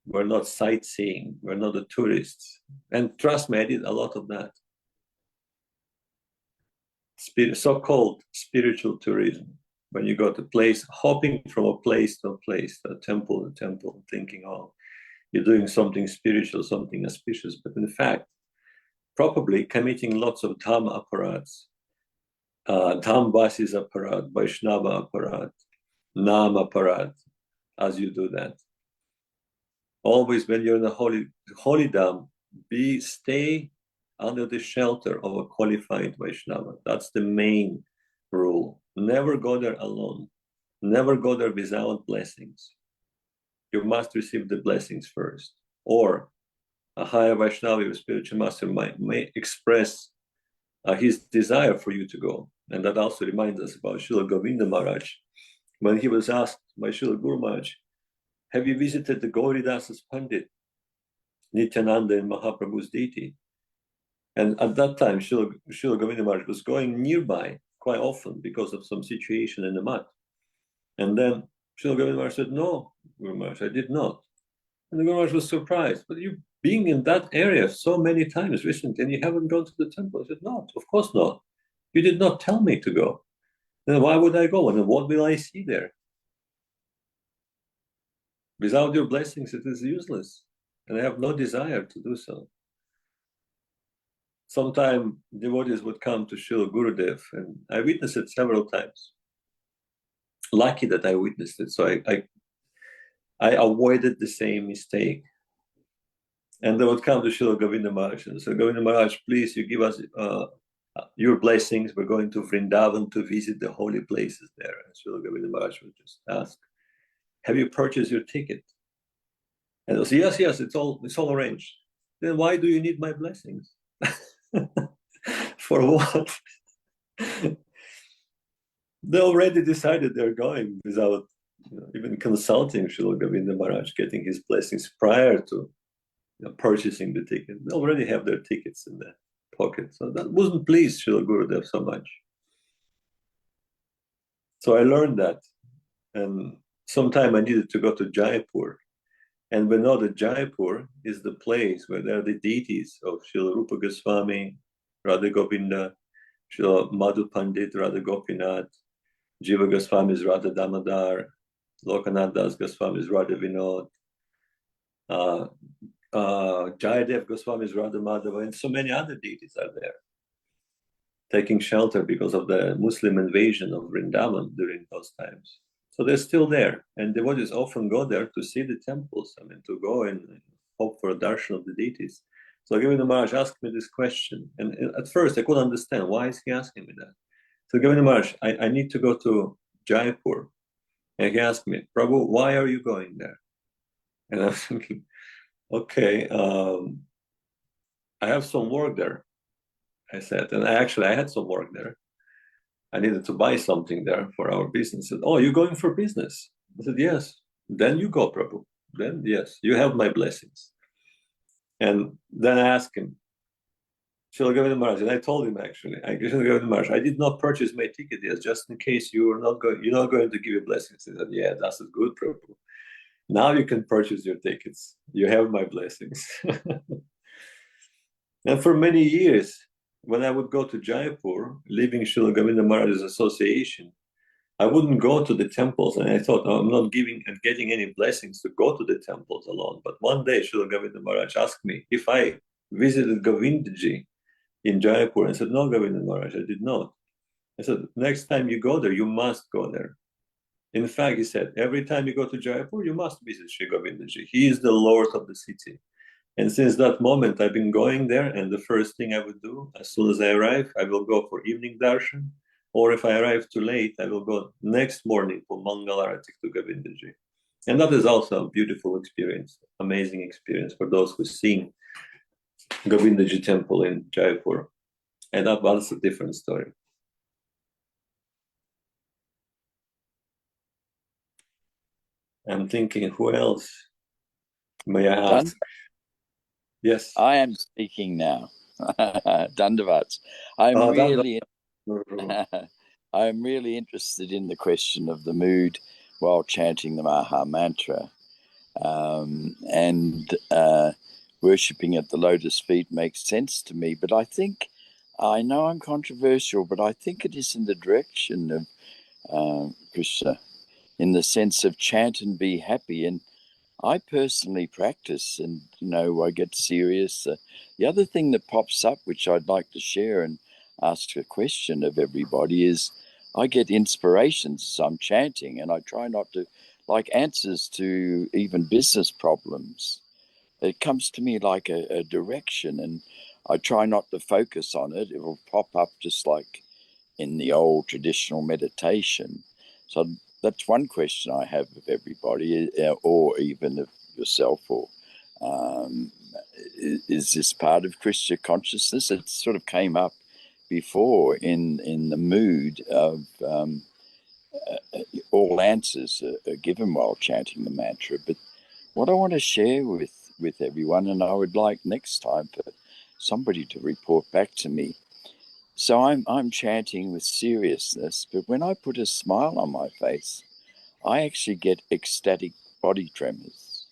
[SPEAKER 2] We're not sightseeing. We're not the tourists. And trust me, I did a lot of that. So-called spiritual tourism. When you go to a place, hopping from a place to a place, a temple to temple, thinking, oh, you're doing something spiritual, something auspicious. But in fact, probably committing lots of dham apparats, dham basis apparat, Vaishnava apparat, nam apparat, as you do that. Always when you're in a holy dham, stay under the shelter of a qualified Vaishnava. That's the main rule. Never go there alone. Never go there without blessings. You must receive the blessings first. Or a higher Vaishnava, a spiritual master, may express his desire for you to go. And that also reminds us about Śrīla Govinda Maharaj. When he was asked by Śrīla Guru Maharaj, have you visited the Gauridasa's Pandit, Nityananda and Mahaprabhu's deity? And at that time, Śrīla Govinda Maharaj was going nearby quite often because of some situation in the mat. And then Śrīla Govinda Maharaj said, no, Guru Maharaj, I did not. And the Guru Maharaj was surprised, but you being in that area so many times recently and you haven't gone to the temple? I said, no, of course not. You did not tell me to go. Then why would I go? And what will I see there? Without your blessings, it is useless. And I have no desire to do so. Sometimes devotees would come to Śrīla Gurudev, and I witnessed it several times. Lucky that I witnessed it, so I avoided the same mistake. And they would come to Śrīla Govinda Maharaj and say, Govinda Maharaj, please, you give us your blessings. We're going to Vrindavan to visit the holy places there. And Śrīla Govinda Maharaj would just ask, have you purchased your ticket? And they'll say, yes, it's all arranged. Then why do you need my blessings? For what? They already decided they're going without even consulting Śrīla Govinda Maharaj, getting his blessings prior to purchasing the ticket. They already have their tickets in their pocket. So that wasn't pleased Śrīla Gurudev so much. So I learned that. And sometime I needed to go to Jaipur. And we know that Jaipur is the place where there are the deities of Śrīla Rupa Goswami, Radha Govinda, Śrīla Madhu Pandit, Radha Gopinath, Jiva Goswami's Radha Damodar, Lokanath Das Goswami's Radha Vinod, Jayadev Goswami's Radha Madhava, and so many other deities are there, taking shelter because of the Muslim invasion of Vrindavan during those times. So they're still there, and devotees often go there to see the temples, to go and hope for a darshan of the deities. So Govinda Maharaj asked me this question, and at first I couldn't understand, why is he asking me that? So Govinda Maharaj, I need to go to Jaipur. And he asked me, Prabhu, why are you going there? And I was thinking, okay, I have some work there, I said. And I had some work there. I needed to buy something there for our business. He said, oh, you're going for business? I said, yes. Then you go, Prabhu. Then, yes, you have my blessings. And then I asked him, Śrīla Govinda Maharaj, and I told him actually, Śrīla Govinda Maharaj, I did not purchase my ticket yet, just in case you're not going to give your blessings. He said, yeah, that's good, Prabhu. Now you can purchase your tickets. You have my blessings. And for many years, when I would go to Jaipur, leaving Śrīla Govinda Maharaj's association, I wouldn't go to the temples. And I thought, I'm not getting any blessings to go to the temples alone. But one day, Śrīla Govinda Maharaj asked me if I visited Govindaji in Jaipur. I said, no, Govinda Maharaj, I did not. I said, next time you go there, you must go there. In fact, he said, every time you go to Jaipur, you must visit Sri Govindaji. He is the Lord of the city. And since that moment, I've been going there. And the first thing I would do, as soon as I arrive, I will go for evening darshan. Or if I arrive too late, I will go next morning for Mangalarati to Govindaji. And that is also a beautiful experience, amazing experience for those who've seen Govindaji temple in Jaipur. And that was a different story. I'm thinking, who else may I ask? Yes.
[SPEAKER 5] I am speaking now. Dandavats. I'm really interested in the question of the mood while chanting the Maha Mantra. And worshipping at the lotus feet makes sense to me. But I know I'm controversial, but I think it is in the direction of Krishna, in the sense of chant and be happy. And I personally practice, and I get serious. The other thing that pops up, which I'd like to share and ask a question of everybody, is I get inspirations as I'm chanting, and I try not to like answers to even business problems. It comes to me like a direction, and I try not to focus on it. It will pop up just like in the old traditional meditation. So that's one question I have of everybody, or even of yourself, or is this part of Krishna consciousness? It sort of came up before in the mood of all answers are given while chanting the mantra. But what I want to share with everyone, and I would like next time for somebody to report back to me. So I'm chanting with seriousness, but when I put a smile on my face, I actually get ecstatic body tremors.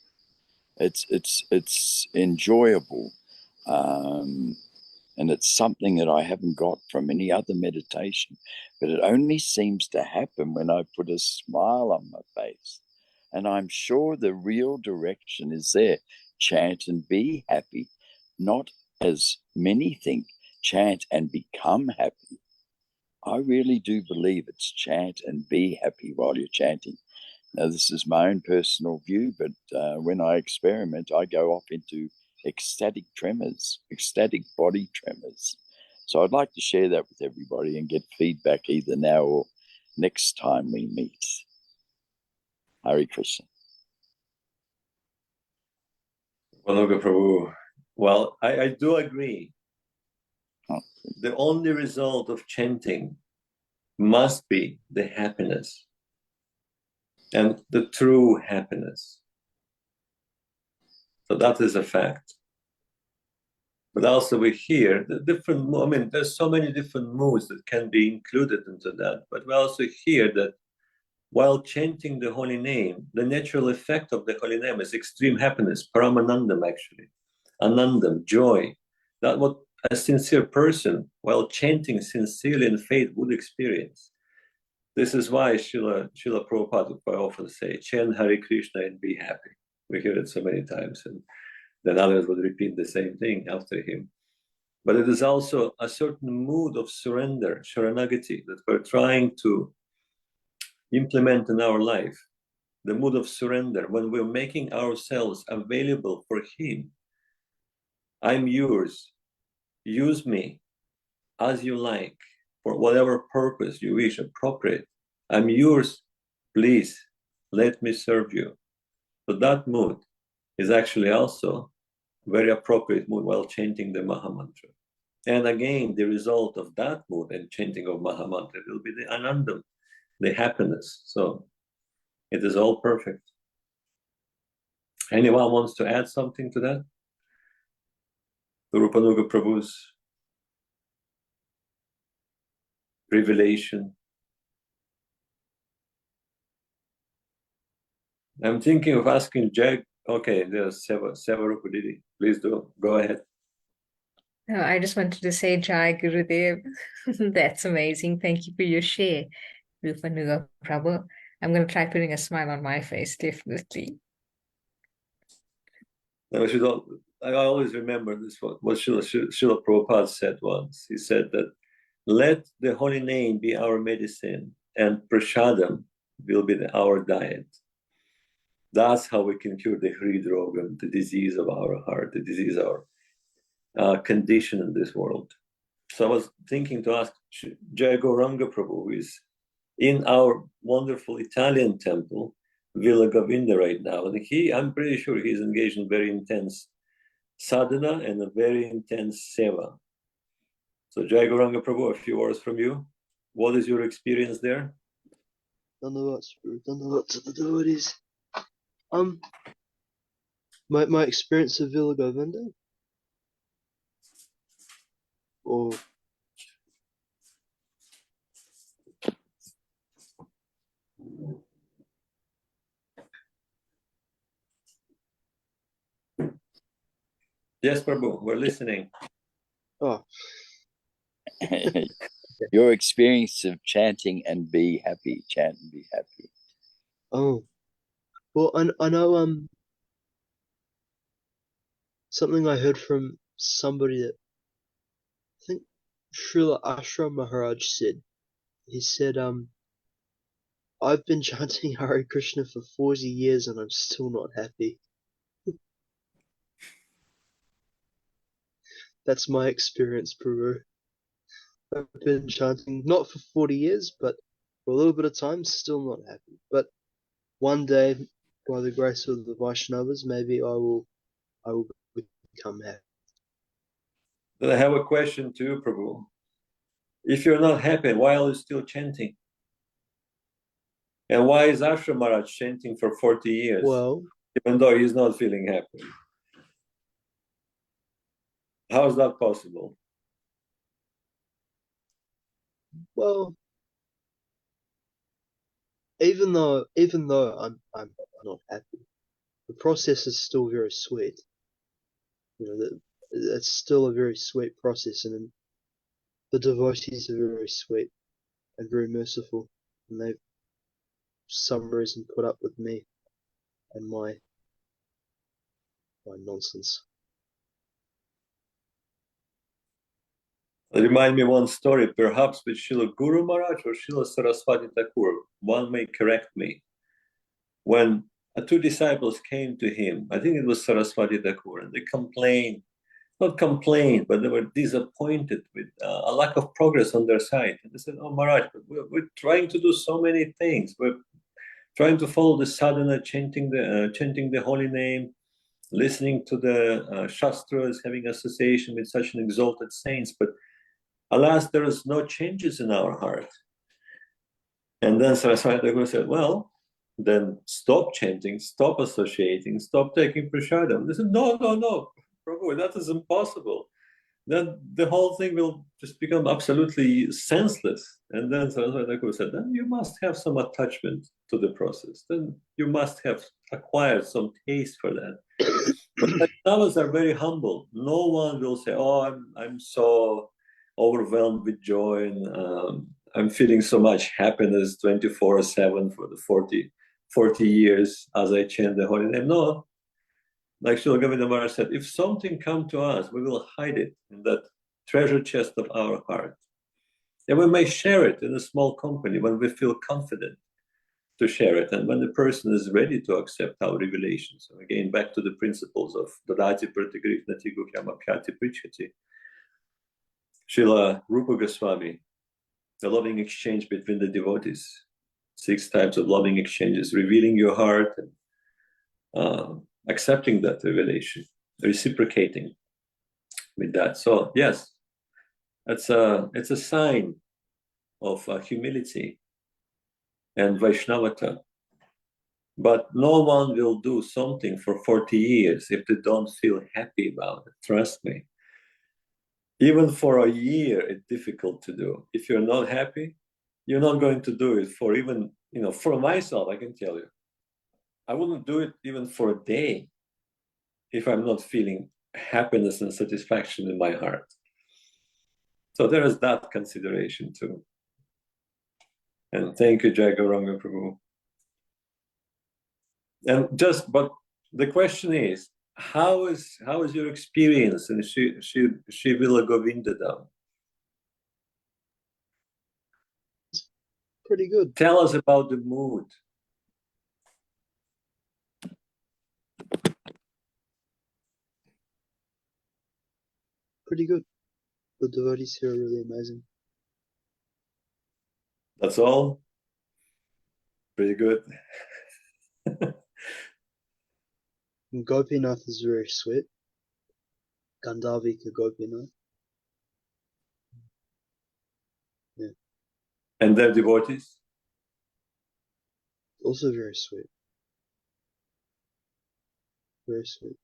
[SPEAKER 5] It's enjoyable, and it's something that I haven't got from any other meditation. But it only seems to happen when I put a smile on my face, and I'm sure the real direction is there. Chant and be happy, not as many think. Chant and become happy. I really do believe it's chant and be happy while you're chanting. Now, this is my own personal view, but when I experiment, I go off into ecstatic tremors, ecstatic body tremors. So I'd like to share that with everybody and get feedback either now or next time we meet. Hare Krishna.
[SPEAKER 2] Prabhu. Well, I do agree. The only result of chanting must be the happiness, and the true happiness. So that is a fact. But also we hear the different, there's so many different moods that can be included into that, but we also hear that while chanting the holy name, the natural effect of the holy name is extreme happiness, paramanandam actually, anandam, joy. That's what a sincere person, while chanting sincerely in faith, would experience. This is why Srila Prabhupada would often say, chant Hare Krishna and be happy. We hear it so many times, and then others would repeat the same thing after him. But it is also a certain mood of surrender, Shāraṅgati, that we're trying to implement in our life. The mood of surrender, when we're making ourselves available for him. I'm yours. Use me as you like, for whatever purpose you wish, appropriate. I'm yours. Please let me serve you. So that mood is actually also very appropriate mood while chanting the Maha Mantra. And again, the result of that mood and chanting of Maha Mantra will be the anandam, the happiness. So it is all perfect. Anyone wants to add something to that? Rupanuga Prabhu's revelation. I'm thinking of asking Jack. Okay, there's several Didi. Please do. Go ahead.
[SPEAKER 4] No, I just wanted to say Jai Gurudev. That's amazing. Thank you for your share, Rupanuga Prabhu. I'm going to try putting a smile on my face, definitely.
[SPEAKER 2] No, I always remember this, what Srila Prabhupada said once. He said that, let the holy name be our medicine, and prasadam will be our diet. That's how we can cure the hridrogam, the disease of our heart, the disease of our condition in this world. So I was thinking to ask Jai Gauranga Prabhu, who is in our wonderful Italian temple, Villa Govinda right now. And I'm pretty sure he's engaged in very intense sadhana and a very intense seva. So Jai Gauranga Prabhu, a few words from you. What is your experience there?
[SPEAKER 6] Dandavats to the devotees. My experience of Villa Govinda, or
[SPEAKER 2] Yes, Prabhu, we're listening.
[SPEAKER 6] oh,
[SPEAKER 5] Your experience of chanting and be happy, chant and be happy.
[SPEAKER 6] oh, well, I know something I heard from somebody that I think Srila Ashram Maharaj said. He said, I've been chanting Hare Krishna for 40 years and I'm still not happy. That's my experience, Prabhu. I've been chanting not for 40 years, but for a little bit of time, still not happy. But one day, by the grace of the Vaishnavas, maybe I will become happy.
[SPEAKER 2] Then I have a question to you, Prabhu. If you're not happy, why are you still chanting? And why is Ashram Maharaj chanting for 40 years,
[SPEAKER 6] Well,
[SPEAKER 2] even though he's not feeling happy? How is that possible?
[SPEAKER 6] well, even though I'm not happy, the process is still very sweet. You know, it's still a very sweet process, and the devotees are very sweet and very merciful, and they, for some reason, put up with me and my nonsense.
[SPEAKER 2] Remind me one story, perhaps with Srila Guru Maharaj or Srila Saraswati Ṭhākur. One may correct me. When two disciples came to him, I think it was Saraswati Ṭhākur, and they not complained, but they were disappointed with a lack of progress on their side. And they said, "Oh Maharaj, we're trying to do so many things. We're trying to follow the sadhana, chanting the holy name, listening to the shastras, having association with such an exalted saints, but alas, there is no changes in our heart." And then Saraswati Thakur said, "Well, then stop chanting, stop associating, stop taking prasadam." They said, no, Prabhu, that is impossible. Then the whole thing will just become absolutely senseless. And then Saraswati Thakur said, then you must have some attachment to the process. Then you must have acquired some taste for that. But Vaishnavas are very humble. No one will say, "Oh, I'm so overwhelmed with joy and I'm feeling so much happiness 24/7 for the 40 years as I chant the holy name." No, like Srila Govinda Maharaj said, if something comes to us, we will hide it in that treasure chest of our heart. And we may share it in a small company when we feel confident to share it, and when the person is ready to accept our revelation. So again, back to the principles of Dadati Pratigrihna Gukhyamabhyati Prichati. Srila Rupa Goswami, the loving exchange between the devotees, 6 types of loving exchanges, revealing your heart and accepting that revelation, reciprocating with that. So yes, it's a sign of humility and Vaishnavata. But no one will do something for 40 years if they don't feel happy about it. Trust me. Even for a year, it's difficult to do. If you're not happy, you're not going to do it for even, for myself, I can tell you. I wouldn't do it even for a day if I'm not feeling happiness and satisfaction in my heart. So there is that consideration too. And thank you, Jai Gauranga Prabhu. But the question is, how is your experience in Sri Villa Govinda Dham?
[SPEAKER 6] Pretty good.
[SPEAKER 2] Tell us about the mood.
[SPEAKER 6] Pretty good. The devotees here are really amazing.
[SPEAKER 2] That's all? Pretty good.
[SPEAKER 6] And Gopinath is very sweet. Gandharvika Gopinath. Yeah.
[SPEAKER 2] And their devotees?
[SPEAKER 6] Also very sweet. very sweet.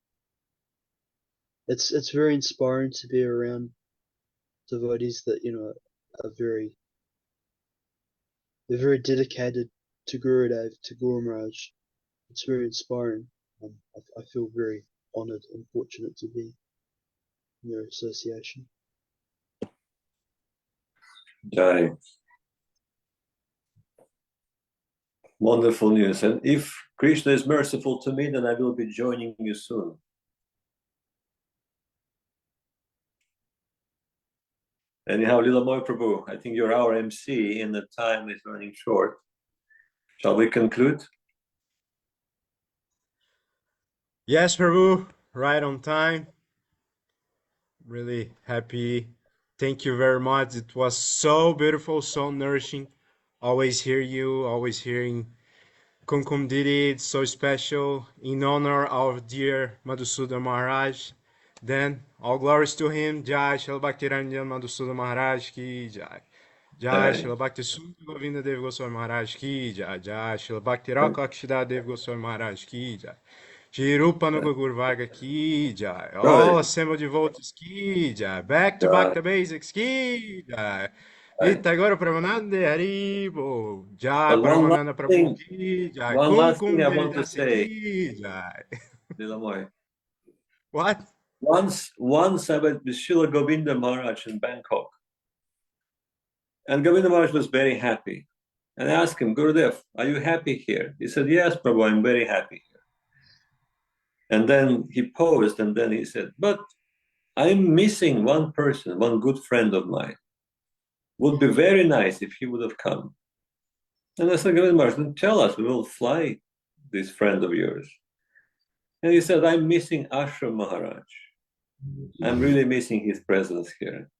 [SPEAKER 6] It's very inspiring to be around devotees that are they're very dedicated to Gurudev, to Guru Maharaj. It's very inspiring. I feel very honoured and fortunate to be in their association.
[SPEAKER 2] Jai. Wonderful news. And if Krishna is merciful to me, then I will be joining you soon. Anyhow, Lilamoy Prabhu, I think you're our MC and the time is running short. Shall we conclude?
[SPEAKER 1] Yes, Prabhu, right on time. Really happy. Thank you very much. It was so beautiful, so nourishing. Always hear you, always hearing Kumkum Didi. It's so special. In honor of dear Madhusudan Maharaj. Then, all glories to him. Jai Srila Bhaktiranjan Madhusudan Maharaj ki Jai. Jai Srila Bhakti Sundar Govinda Dev Goswami Maharaj ki Jai. Jai Srila Bhakti Rakshida Dev Goswami Maharaj ki Jai. Shri Rupa Nuga Gurvaga ki Jai. All assembled devotees ki Jai. Back to Bhakta Basics ki Jai. Ita agora Pramanande Haribo. Jai Paramananda Prabhu ki Jai.
[SPEAKER 2] One last thing I
[SPEAKER 1] Kumkum
[SPEAKER 2] want to
[SPEAKER 1] Devidasi
[SPEAKER 2] say.
[SPEAKER 1] ki Jai.
[SPEAKER 2] Lilamoy.
[SPEAKER 1] What?
[SPEAKER 2] Once I went with Srila Govinda Maharaj in Bangkok. And Govinda Maharaj was very happy. And I asked him, Gurudev, are you happy here? He said, yes, Prabhu, I'm very happy here. And then he paused and then he said, but I'm missing one person, one good friend of mine. Would be very nice if he would have come. And I said, Govinda Maharaj, then tell us, we will fly this friend of yours. And he said, I'm missing Ashram Maharaj. I'm really missing his presence here.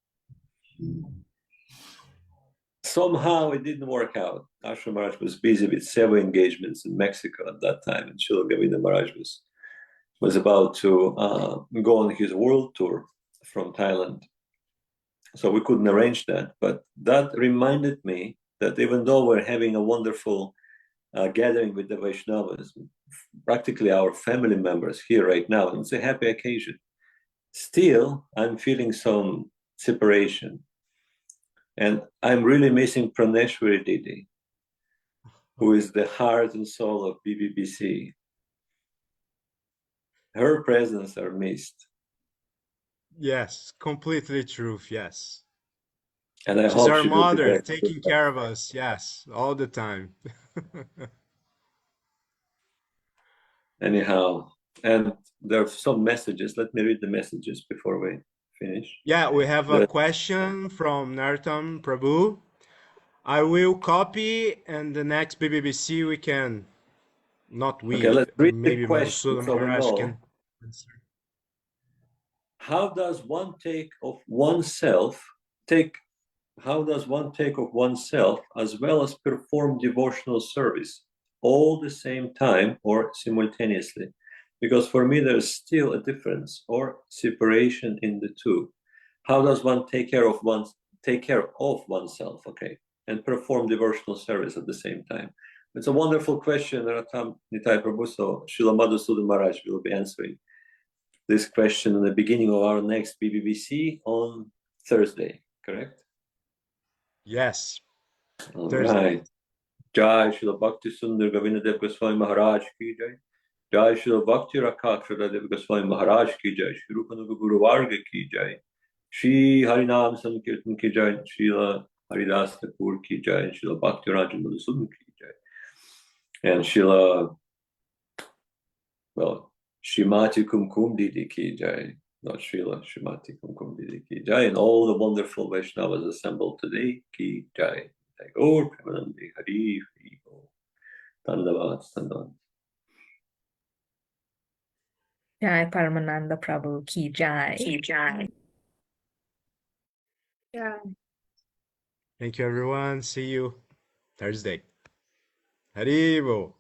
[SPEAKER 2] Somehow it didn't work out. Ashram Maharaj was busy with several engagements in Mexico at that time, and Srila Govinda Maharaj was about to go on his world tour from Thailand. So we couldn't arrange that. But that reminded me that even though we're having a wonderful gathering with the Vaishnavas, practically our family members here right now, and it's a happy occasion, still I'm feeling some separation. And I'm really missing Praneshwari Didi, who is the heart and soul of BBBC. Her presence are missed.
[SPEAKER 1] Yes, completely true. Yes.
[SPEAKER 2] And I
[SPEAKER 1] She's
[SPEAKER 2] hope
[SPEAKER 1] our
[SPEAKER 2] she will be
[SPEAKER 1] mother,
[SPEAKER 2] back.
[SPEAKER 1] taking care of us. Yes, all the time.
[SPEAKER 2] Anyhow, and there are some messages. Let me read the messages before we finish.
[SPEAKER 1] Yeah, we have a question from Nartam Prabhu. I will copy, and the next BBBC we can, not we,
[SPEAKER 2] Okay, let's read
[SPEAKER 1] maybe
[SPEAKER 2] the question
[SPEAKER 1] Madhusudan
[SPEAKER 2] so we
[SPEAKER 1] Maharaj
[SPEAKER 2] know.
[SPEAKER 1] can answer.
[SPEAKER 2] How does one take of oneself as well as perform devotional service all the same time or simultaneously? Because for me there's still a difference or separation in the two. How does one take care of oneself, okay, and perform devotional service at the same time? It's a wonderful question, Ratam Nitai Prabhu. So Srila Madhusudan Maharaj will be answering this question in the beginning of our next BBBC on Thursday, correct?
[SPEAKER 1] Yes.
[SPEAKER 2] All
[SPEAKER 1] Thursday.
[SPEAKER 2] right. Jai Srila Bhakti Sundar Govinda Dev Goswami Maharaj ki jai. Jai Srila Bhakti Rakshida Dev Goswami Maharaj ki jai. Shri Rupanuga Guru Varga ki jai. Shri Harinam Sankirtan ki jai. Srila Haridas Ṭhākur ki jai. Srila Bhakti Rajan Madhusudan ki jai. And Srila, well, Shrimati Kumkum Didi ki jai. Not Śrīla, Shrimati Kumkum Didi ki jai. And all the wonderful Vaishnavas assembled today ki jai. Ṭhākur Premanandi Hari Hari Bol. Dandavad, Dandavad.
[SPEAKER 4] Jai Paramananda Prabhu ki jai.
[SPEAKER 3] Yeah.
[SPEAKER 1] Thank you, everyone. See you Thursday. Haribo.